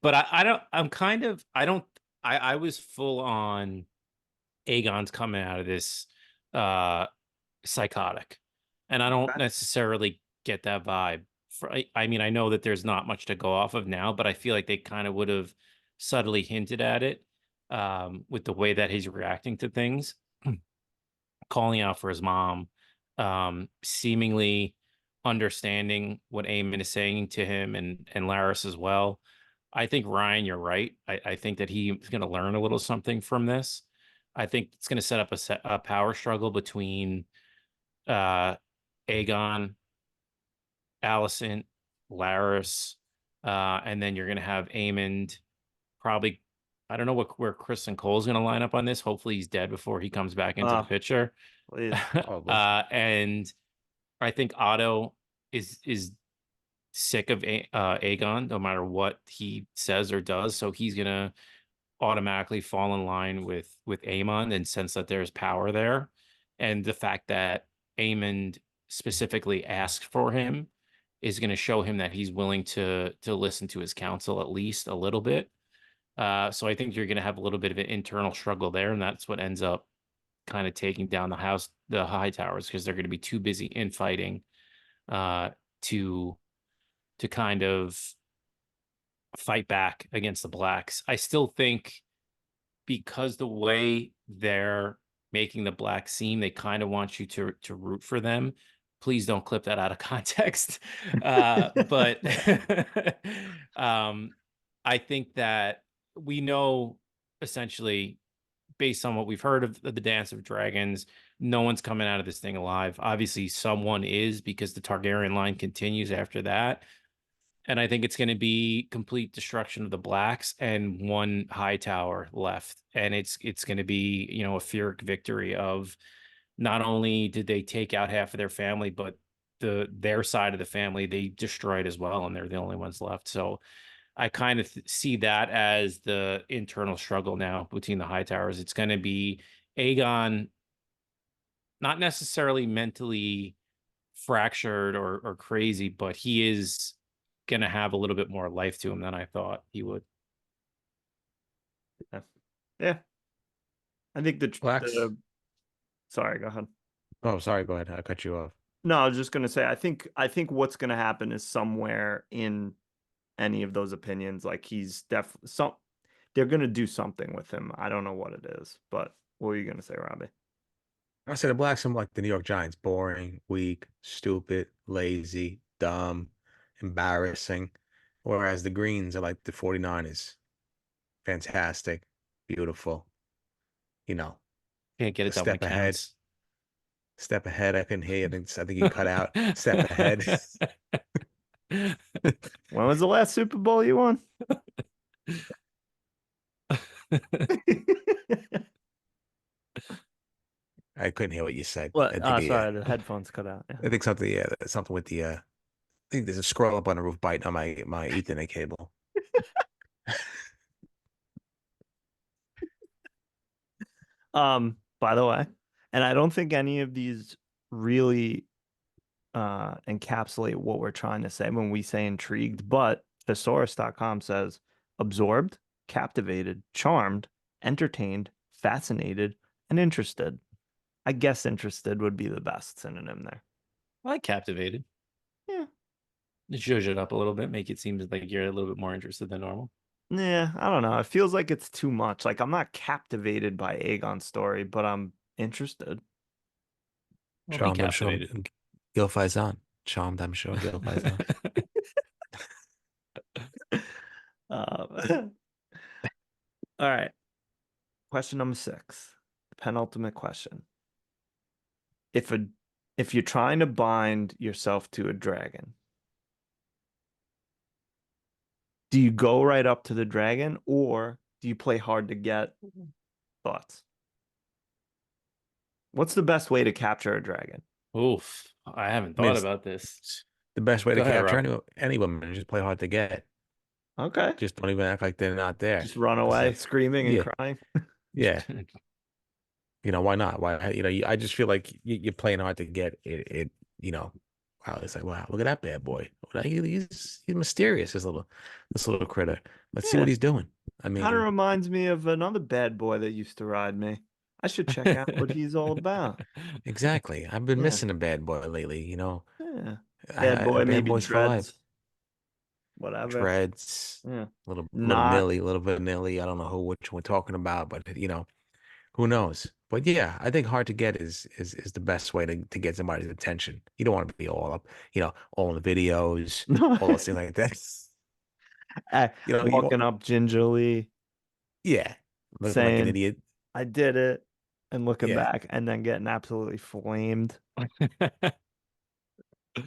But I don't, I'm kind of, I don't, I was full on Aegon's coming out of this psychotic. And I don't necessarily get that vibe. I mean, I know that there's not much to go off of now, but I feel like they kind of would have subtly hinted at it with the way that he's reacting to things, calling out for his mom, seemingly understanding what Aemond is saying to him and Laris as well. I think Ryan, you're right. I think that he's going to learn a little something from this. I think it's going to set up a power struggle between Aegon, Alicent, Laris, and then you're going to have Aemond probably. I don't know where Kristen Cole's going to line up on this. Hopefully, he's dead before he comes back into the picture. Please. And I think Otto is sick of Aegon, no matter what he says or does. So he's going to automatically fall in line with Aemond and sense that there's power there, and the fact that Aemond specifically asked for him is going to show him that he's willing to listen to his counsel at least a little bit. So I think you're going to have a little bit of an internal struggle there, and that's what ends up kind of taking down the high towers, because they're going to be too busy infighting to kind of fight back against the blacks. I still think, because the way they're making the blacks seem, they kind of want you to root for them. Please don't clip that out of context. But I think that we know, essentially, based on what we've heard of the Dance of Dragons, no one's coming out of this thing alive. Obviously, someone is, because the Targaryen line continues after that. And I think it's going to be complete destruction of the blacks and one high tower left. And it's going to be, a Pyrrhic victory of, not only did they take out half of their family, but their side of the family they destroyed as well, and they're the only ones left. So I kind of see that as the internal struggle now between the high towers. It's going to be Aegon, not necessarily mentally fractured or crazy, but he is going to have a little bit more life to him than I thought he would. Yeah. I think Blacks. Sorry, go ahead. Oh, sorry. Go ahead. I cut you off. No, I was just gonna say, I think what's gonna happen is somewhere in any of those opinions, like he's definitely they're gonna do something with him. I don't know what it is, but what were you gonna say, Robbie? I said the blacks are like the New York Giants: boring, weak, stupid, lazy, dumb, embarrassing. Whereas the greens are like the 49ers: fantastic, beautiful. Can't get A it done when it step ahead. counts. Step ahead. I couldn't hear you. I think you cut out. Step ahead. When was the last Super Bowl you won? I couldn't hear what you said. What? I think, Sorry, the headphones cut out. Yeah. I think something. Yeah, something with the. I think there's a scroll up on the roof biting on my Ethernet cable. By the way, and I don't think any of these really encapsulate what we're trying to say when we say intrigued, but thesaurus.com says absorbed, captivated, charmed, entertained, fascinated, and interested. I guess interested would be the best synonym there. I like captivated. Yeah. Zhuzh it up a little bit, make it seem like you're a little bit more interested than normal. Yeah, I don't know. It feels like it's too much. Like, I'm not captivated by Aegon's story, but I'm interested. Well, Charmed, be I'm sure. captivated. Gil Faizan. Charmed, I'm sure. Gil Faizan. All right. Question number 6. The penultimate question. If a if you're trying to bind yourself to a dragon, do you go right up to the dragon or do you play hard to get? Thoughts? What's the best way to capture a dragon? Oof, I haven't I mean, thought it's about this. the best way Go to ahead, capture Rob. any woman is just play hard to get. Okay. Just don't even act like they're not there. Just run It's away like, screaming and yeah, crying. yeah. Why not? Why, I just feel like you're playing hard to get it, wow, it's like, wow, look at that bad boy. He's mysterious, this little critter. Let's see Yeah. what he's doing. I Kind of mean, reminds me of another bad boy that used to ride me. I should check out what he's all about. exactly. I've been Yeah. missing a bad boy lately, Yeah. Bad boy, bad maybe boys for life. dreads. Whatever. Dreads, Yeah. little Not Nilly, little bit of Nilly. I don't know which we're talking about, but who knows? But yeah, I think hard to get is the best way to get somebody's attention. You don't want to be all up, all in the videos, all those things like that. walking up gingerly, Yeah, looking like an saying, idiot. I did it, and looking Yeah, back, and then getting absolutely flamed.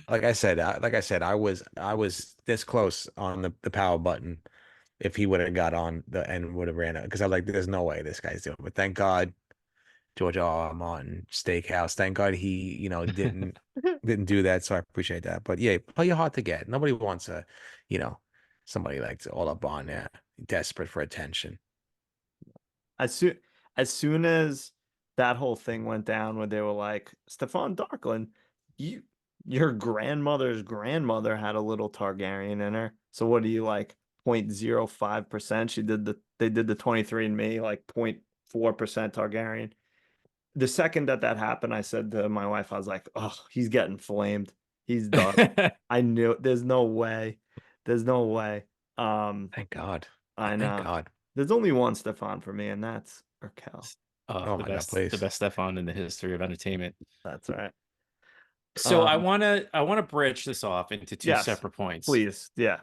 like I said, I was this close on the power button if he would have got on the and would have ran it because I'm like, there's no way this guy's doing it. But thank God, George R.R. Martin Steakhouse. Thank God he, didn't do that. So I appreciate that. But yeah, play your hard to get. Nobody wants you know, somebody like all up on there, desperate for attention. As soon as soon as that whole thing went down where they were like, Stefan Darkland, your grandmother's grandmother had a little Targaryen in her. So what do you like 0.05%? They did the 23andMe like 0.4% Targaryen. The second that happened, I said to my wife, I was like, oh, he's getting flamed. He's done. I knew there's no way. There's no way. Thank God. I Thank know. God. There's only one Stefan for me, and that's Urkel. Oh, Oh the my God, best, the please. best Stefan in the history of entertainment. That's right. So I wanna bridge this off into two Yes, separate points. please. Yeah.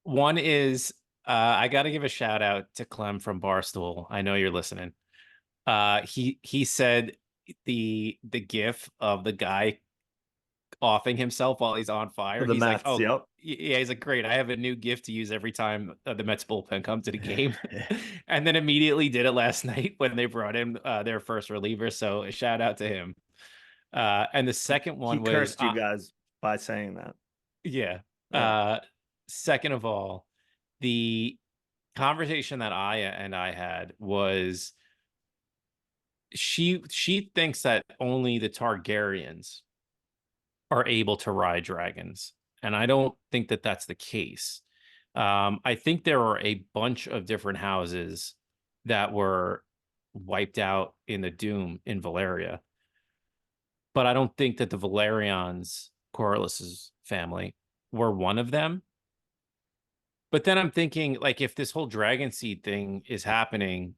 One is I got to give a shout out to Clem from Barstool. I know you're listening. He said the gif of the guy offing himself while he's on fire. For the He's like, Mets. oh Yep. yeah, he's like, great. I have a new gif to use every time the Mets bullpen comes to the game, and then immediately did it last night when they brought in their first reliever. So a shout out to him. And the second He one was cursed you guys by saying that. yeah. Yeah. Second of all, the conversation that Aya and I had was she thinks that only the Targaryens are able to ride dragons, and I don't think that that's the case. I think there are a bunch of different houses that were wiped out in the Doom in Valeria, but I don't think that the Valerians, Corlys's family, were one of them. But then I'm thinking, like, if this whole dragon seed thing is happening,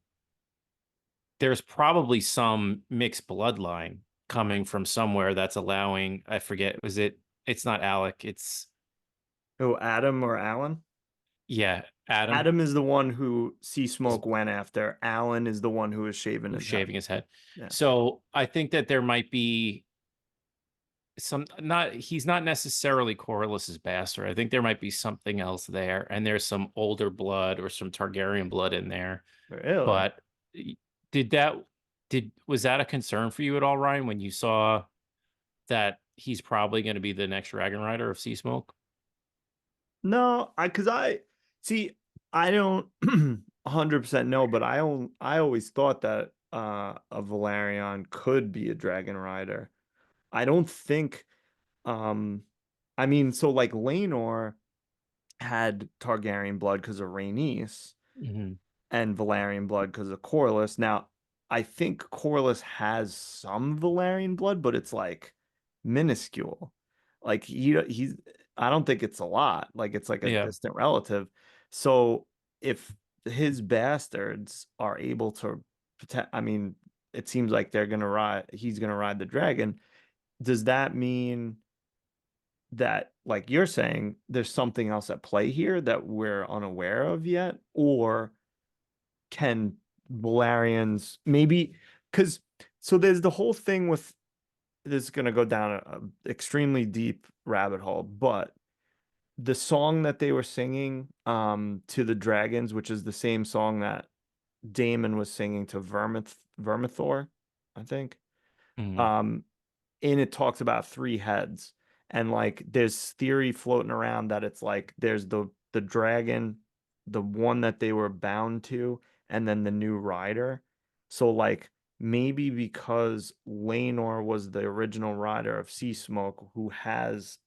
there's probably some mixed bloodline coming from somewhere that's allowing, I forget, it's not Alec, it's Oh, Adam or Alan? yeah, Adam Adam is the one who Sea Smoke went after. Alan is the one who was shaving who's his head. shaving his head. Yeah. So I think that there might be he's not necessarily Corlys's bastard. I think there might be something else there, and there's some older blood or some Targaryen blood in there. Really? But was that a concern for you at all, Ryan, when you saw that he's probably going to be the next dragon rider of Sea Smoke? No, I don't 100% know, but I always thought that a Valerian could be a dragon rider. I don't think I mean, so like Laenor had Targaryen blood because of Rhaenys Mm-hmm. and Valerian blood because of Corlys. Now, I think Corlys has some Valerian blood, but it's like minuscule. Like he's I don't think it's a lot. Like it's like a Yeah. distant relative. So if his bastards are able to protect, I mean, it seems like he's gonna ride the dragon. Does that mean that, like you're saying, there's something else at play here that we're unaware of yet? Or can Valerians maybe, because so there's the whole thing with this is gonna go down a extremely deep rabbit hole, but the song that they were singing to the dragons, which is the same song that Daemon was singing to Vermithor, I think. Mhm. In it talks about three heads, and like there's theory floating around that it's like there's the dragon, the one that they were bound to, and then the new rider. So like maybe because Laenor was the original rider of Sea Smoke who has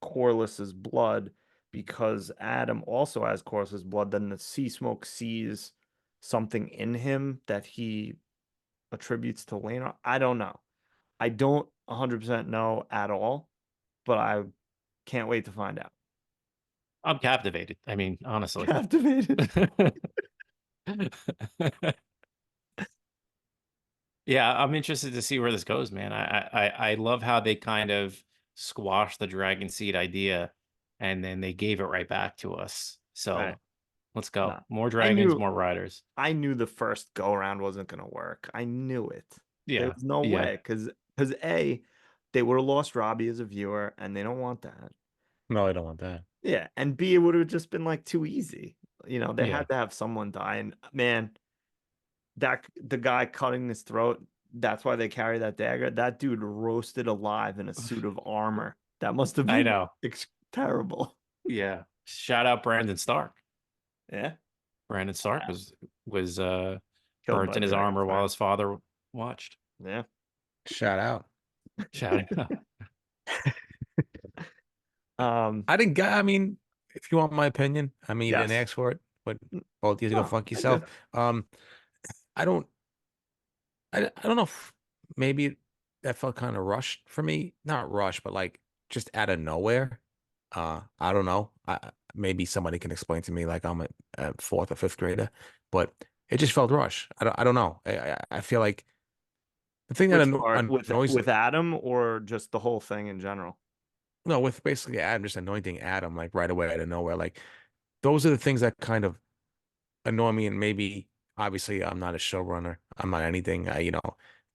Corlys's blood, because Adam also has Corlys's blood, then the Sea Smoke sees something in him that he attributes to Laenor. I don't know. I don't 100% know at all, but I can't wait to find out. I'm captivated. I mean, honestly. Captivated. Yeah, I'm interested to see where this goes, man. I love how they kind of squashed the dragon seed idea and then they gave it right back to us. So Right. let's go. Nah. More I dragons, knew more riders. I knew the first go around wasn't gonna work. I knew it. There Yeah. was no Yeah. way, because A, they would have lost Robbie as a viewer, and they don't want that. No, I don't want that. Yeah, and B, it would have just been like too easy. You know, they Yeah. had to have someone die, and man, that the guy cutting his throat, that's why they carry that dagger. That dude roasted alive in a suit of armor. That must have I been know. terrible. Yeah. Shout out Brandon Stark. Yeah, Brandon Stark was killed burnt by in his dragon armor while fire. his father watched. Yeah. Shout out. Shout out. I didn't get. I mean, if you want my opinion, I mean, you didn't Yes. ask for it, but both of you go No, fuck I yourself. did. I don't. I don't know if maybe that felt kind of rushed for me. Not rushed, but like just out of nowhere. I don't know. Maybe somebody can explain to me, like I'm a fourth or fifth grader, but it just felt rushed. I don't know. I feel like the thing that Which part annoys with Adam, or just the whole thing in general? no, with basically Adam just anointing Adam like right away out of nowhere. Like those are the things that kind of annoy me. And maybe obviously I'm not a showrunner. I'm not anything,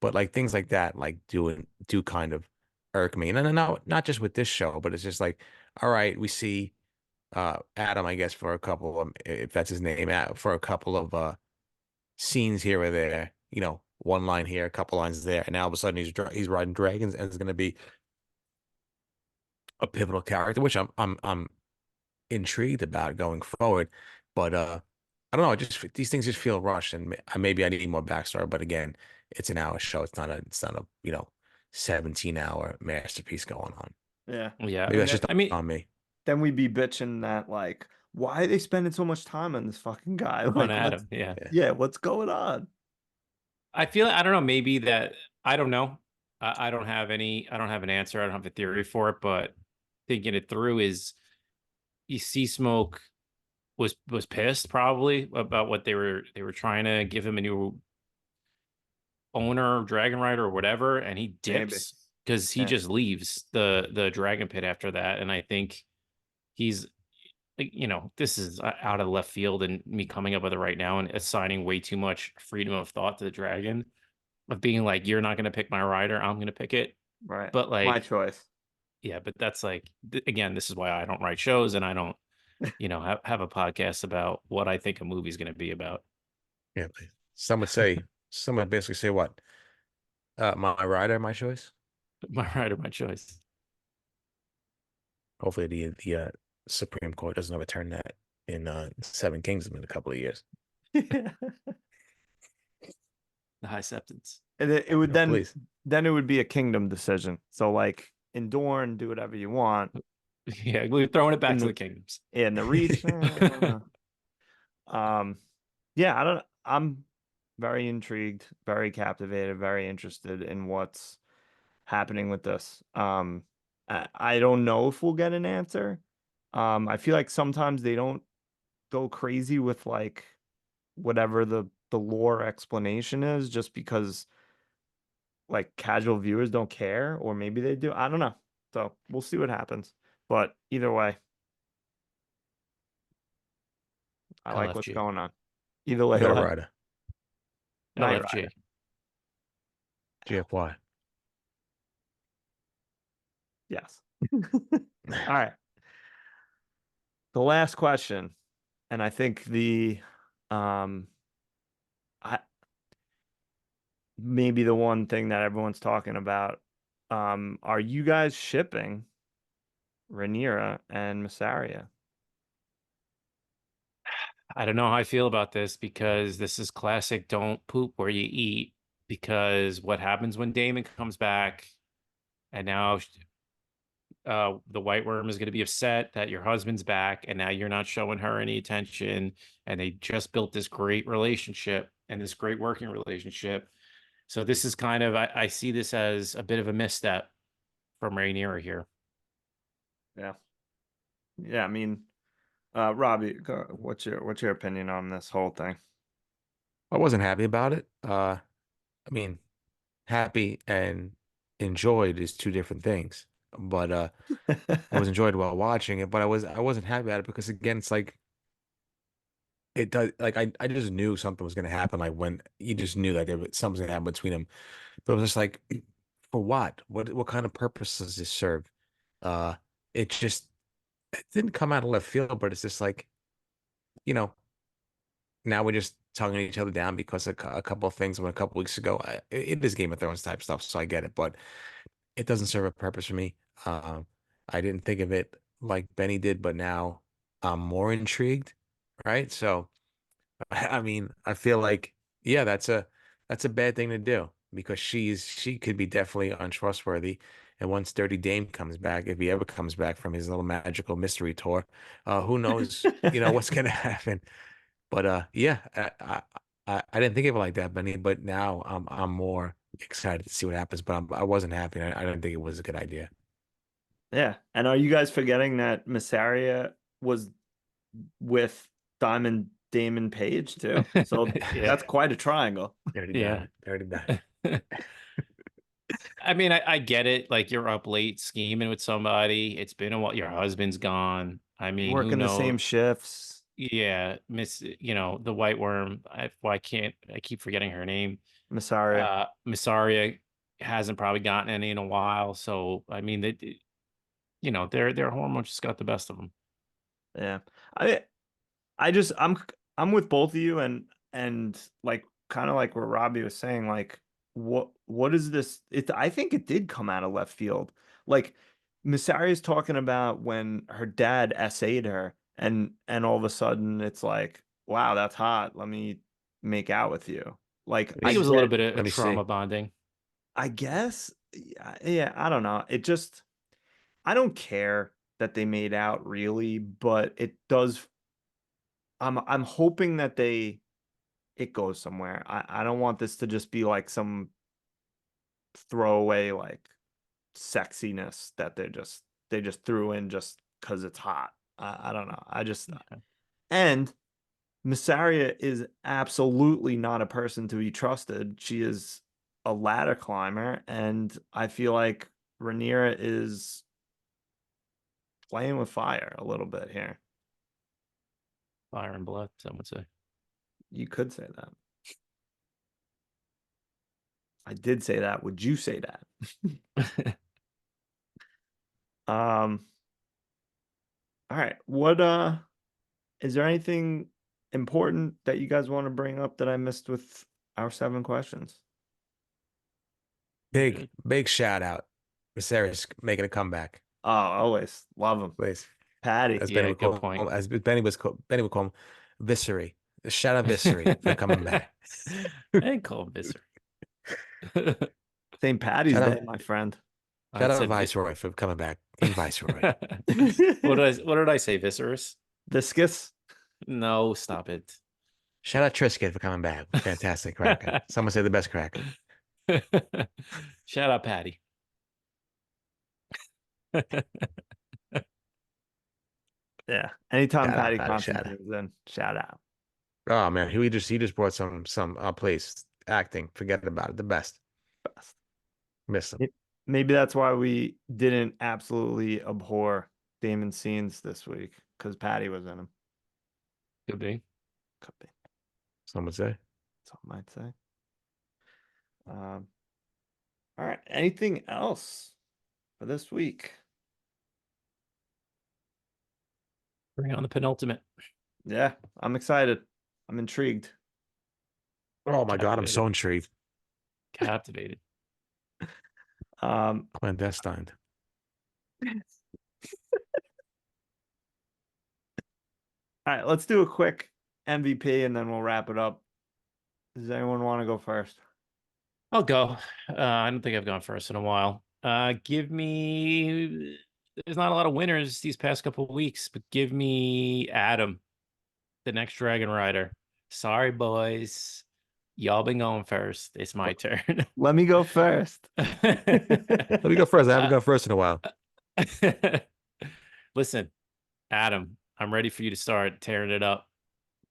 but like things like that, like do kind of irk me. And then not just with this show, but it's just like, all right, we see Adam, I guess, for a couple of, if that's his name, for a couple of scenes here or there, one line here, a couple lines there, and now all of a sudden he's riding dragons and is going to be a pivotal character, which I'm intrigued about going forward. But I don't know. These things just feel rushed, and maybe I need more backstory. But again, it's an hour show. It's not a 17-hour masterpiece going on. Yeah. Yeah. Maybe that's just I mean, on me. Then we'd be bitching that like, why are they spending so much time on this fucking guy? on Like, Adam. Yeah. yeah, what's going on? I feel I don't know, maybe that I don't know. I don't have an answer. I don't have a theory for it, but thinking it through is you see Smoke was pissed probably about what they were trying to give him a new owner, Dragon Rider or whatever, and he Maybe. dips because he Yeah. just leaves the Dragon Pit after that. And I think he's this is out of left field and me coming up with it right now and assigning way too much freedom of thought to the dragon of being like, you're not going to pick my rider, I'm going to pick it. Right. But My like, choice. yeah, but that's like, again, this is why I don't write shows and I don't, have a podcast about what I think a movie's going to be about. Yeah. Some would basically say what? My rider, my choice. My rider, my choice. Hopefully the Supreme Court doesn't overturn that in Seven Kingdoms in a couple of years. The high septons. And it would Please. then it would be a kingdom decision. So like in Dorne, do whatever you want. Yeah, we're throwing it back In to the- the kingdoms. In the Reach. Yeah, I'm very intrigued, very captivated, very interested in what's happening with this. I don't know if we'll get an answer. I feel like sometimes they don't go crazy with like whatever the lore explanation is, just because like casual viewers don't care, or maybe they do. I don't know. So we'll see what happens. But either way, I like what's LFG. going on. Either way, Better we'll have- rider. Night LFG. Rider. GFY. Yes. All right. The last question, and I think I maybe the one thing that everyone's talking about. Are you guys shipping Rhaenyra and Mysaria? I don't know how I feel about this because this is classic don't poop where you eat, because what happens when Daemon comes back and now the White Worm is going to be upset that your husband's back and now you're not showing her any attention, and they just built this great relationship and this great working relationship. So this is kind of, I see this as a bit of a misstep from Rhaenyra here. Yeah. Yeah, I mean, Robbie, what's your opinion on this whole thing? I wasn't happy about it. I mean, happy and enjoyed is two different things. But I was enjoyed while watching it, but I wasn't happy about it because again, it's like it does like I just knew something was gonna happen. Like when you just knew that something was gonna happen between them. But it was just like, for what? What kind of purpose does this serve? Uh, it just it didn't come out of left field, but it's just like, you know, now we're just tonguing each other down because a couple of things went a couple weeks ago. It is Game of Thrones type stuff, so I get it, but it doesn't serve a purpose for me. I didn't think of it like Benny did, but now I'm more intrigued, right? So, I mean, I feel like, yeah, that's a bad thing to do because she could be definitely untrustworthy. And once Dirty Dame comes back, if he ever comes back from his little magical mystery tour, who knows, what's gonna happen. But yeah, I didn't think of it like that, Benny. But now I'm more excited to see what happens. But I wasn't happy. I didn't think it was a good idea. Yeah. And are you guys forgetting that Mysaria was with Diamond Damon Page too? So Yeah. that's quite a triangle. Dirty Yeah. done. Dirty done. I mean, I get it. Like you're up late scheming with somebody. It's been a while. Your husband's gone. I mean, who Working the same knows? shifts. Yeah, the White Worm. Why can't I keep forgetting her name? Mysaria. Mysaria hasn't probably gotten any in a while. So I mean, their hormones just got the best of them. Yeah. I'm with both of you, and like kind of like what Robbie was saying, like what is this? I think it did come out of left field. Like Mysaria's talking about when her dad essayed her, and all of a sudden it's like, wow, that's hot. Let me make out with you. Like I I think it was a little get, bit of Let me see. trauma bonding. I guess, yeah, I don't know. I don't care that they made out really, but it does. I'm hoping that it goes somewhere. I don't want this to just be like some throwaway like sexiness that they just threw in just because it's hot. I don't know. Yeah. And Mysaria is absolutely not a person to be trusted. She is a ladder climber, and I feel like Rhaenyra is playing with fire a little bit here. Fire and blood, some would say. You could say that. I did say that. Would you say that? Um, all right. What is there anything important that you guys want to bring up that I missed with our 7 questions? Big shout out. Viserys making a comeback, Oh, always love him. please. Patty. As Benny Yeah, would good call point. him, Benny would call him Visery. Shout out Visery for coming back. I didn't call him Visser. St. Patty's Shout Day, out, my friend. I shout out said Viceroy for coming back. King Viceroy. what did I say? Viserys? Viscous. No, stop it. Shout out Trisket for coming back. Fantastic cracker. Someone say the best cracker. Shout out Patty. Yeah. Anytime Shout out, Patty Patty. Shout out. Constantine's in, shout out. Oh man, he just brought some place acting. Forget about it. The best. Best. Miss him. Maybe that's why we didn't absolutely abhor Damon scenes this week, because Patty was in them. Could be. Could be. Some would say. Some might say. All right. Anything else for this week? Bring on the penultimate. Yeah, I'm excited. I'm intrigued. Oh my God, I'm Captivated. so intrigued. Captivated. Clandestine. All right, let's do a quick MVP and then we'll wrap it up. Does anyone want to go first? I'll go. I don't think I've gone first in a while. Give me. There's not a lot of winners these past couple of weeks, but give me Adam, the next Dragon Rider. Sorry, boys. Y'all been going first. It's my turn. Let me go first. Let me go first. I haven't gone first in a while. Listen, Adam, I'm ready for you to start tearing it up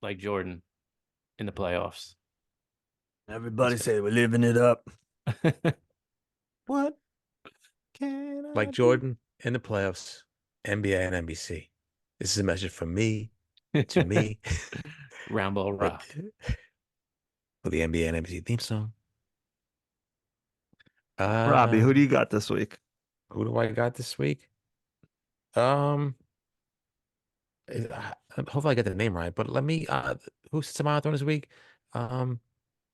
like Jordan in the playoffs. Everybody say we're living it up. What can I Like do? Jordan in the playoffs, NBA and NBC. This is a message from me to me. Round ball rock. For the NBA and NBC theme song. Robbie, who do you got this week? Who do I got this week? Hopefully I get the name right, but let me who's Samara on this week?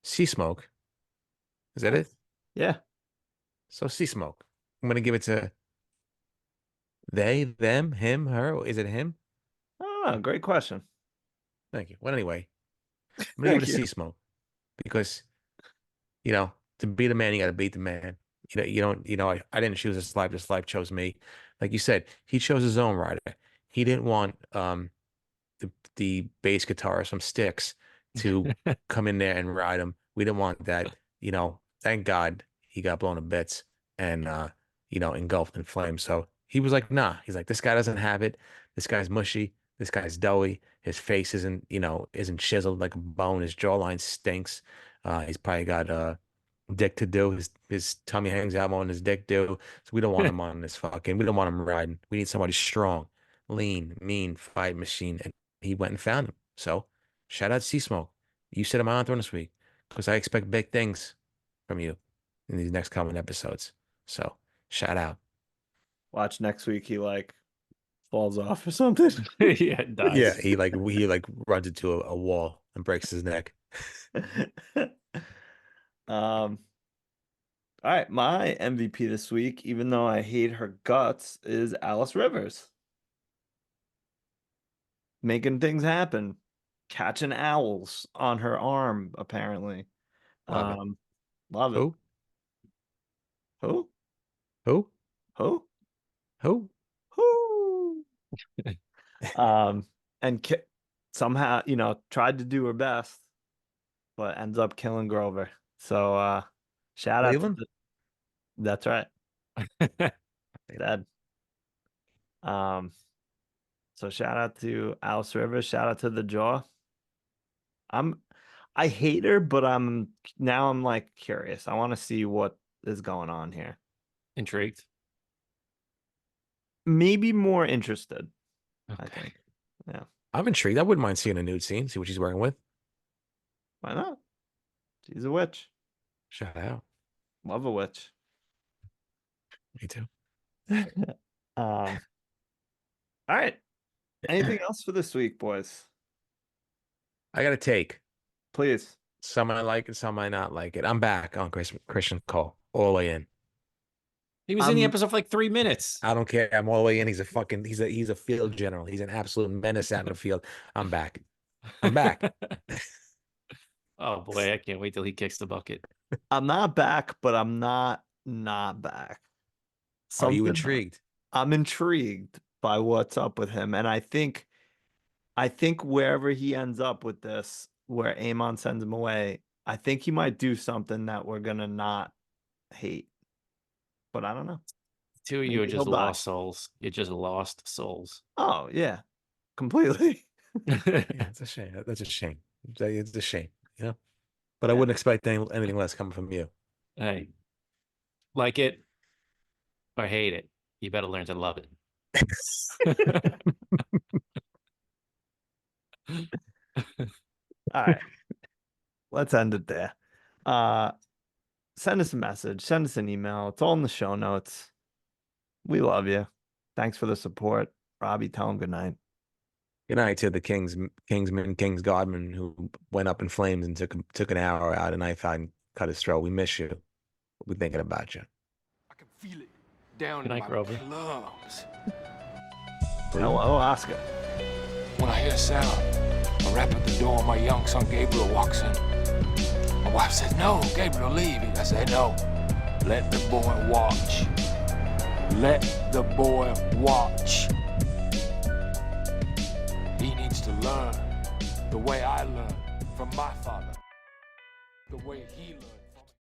Sea Smoke. Is that it? Yeah. So Sea Smoke. I'm gonna give it to they, them, him, her. Is it him? Oh, great question. Thank you. Well, anyway, I'm gonna give it to Thank you. Sea Smoke because to beat a man, you got to beat the man. I didn't choose this life. This life chose me. Like you said, he chose his own rider. He didn't want the bass guitar or some sticks to come in there and ride him. We didn't want that. Thank God he got blown to bits and engulfed in flames. So he was like, nah. He's like, this guy doesn't have it. This guy's mushy. This guy's doughy. His face isn't chiseled like a bone. His jawline stinks. He's probably got dick to do. His tummy hangs out more than his dick do. So we don't want him on this fucking. We don't want him riding. We need somebody strong, lean, mean, fight machine. And he went and found him. So shout out Sea Smoke. You said him on throne this week because I expect big things from you in these next coming episodes. So shout out. Watch next week he falls off or something. Yeah, it does. Yeah, he runs into a wall and breaks his neck. All right, my MVP this week, even though I hate her guts, is Alice Rivers. Making things happen. Catching owls on her arm, apparently. Love it. Love it. Who? Who? Who? Who? Who? Who? And somehow, tried to do her best, but ends up killing Grover. So shout out to Cleveland? that's right. Dead. So shout out to Alice Rivers, shout out to the Jaw. I hate her, but I'm like curious. I want to see what is going on here. Intrigued. Maybe more interested. Okay. I think. Yeah. I'm intrigued. I wouldn't mind seeing a nude scene, see what she's working with. Why not? She's a witch. Shout out. Love a witch. Me too. All right. Anything else for this week, boys? I got to take. Please. Some I like it, some I not like it. I'm back on Christian Cole, all the way in. He was in the episode for like 3 minutes. I don't care. I'm all the way in. He's a field general. He's an absolute menace out in the field. I'm back. I'm back. Oh boy, I can't wait till he kicks the bucket. I'm not back, but I'm not back. Are you intrigued? I'm intrigued by what's up with him, and I think wherever he ends up with this, where Aemond sends him away, I think he might do something that we're gonna not hate. But I don't know. Two of you are just lost souls. You're just lost souls. Oh yeah, completely. Yeah, it's a shame. That's a shame. It's a shame, But I wouldn't expect anything less coming from you. Hey, like it or hate it, you better learn to love it. All right. Let's end it there. Send us a message, send us an email. It's all in the show notes. We love you. Thanks for the support. Robbie, tell him good night. Good night to the Kingsman, King's Godman, who went up in flames and took an arrow out, a knife out, and cut his throat. We miss you. We're thinking about you. I can feel it down Good in night, my Grover. lungs. Hello, Oscar. When I hear a sound, a rap at the door, my young son Gabriel walks in. My wife says, "No, Gabriel, leave." I say, "No, let the boy watch. Let the boy watch. He needs to learn the way I learned from my father, the way he learned."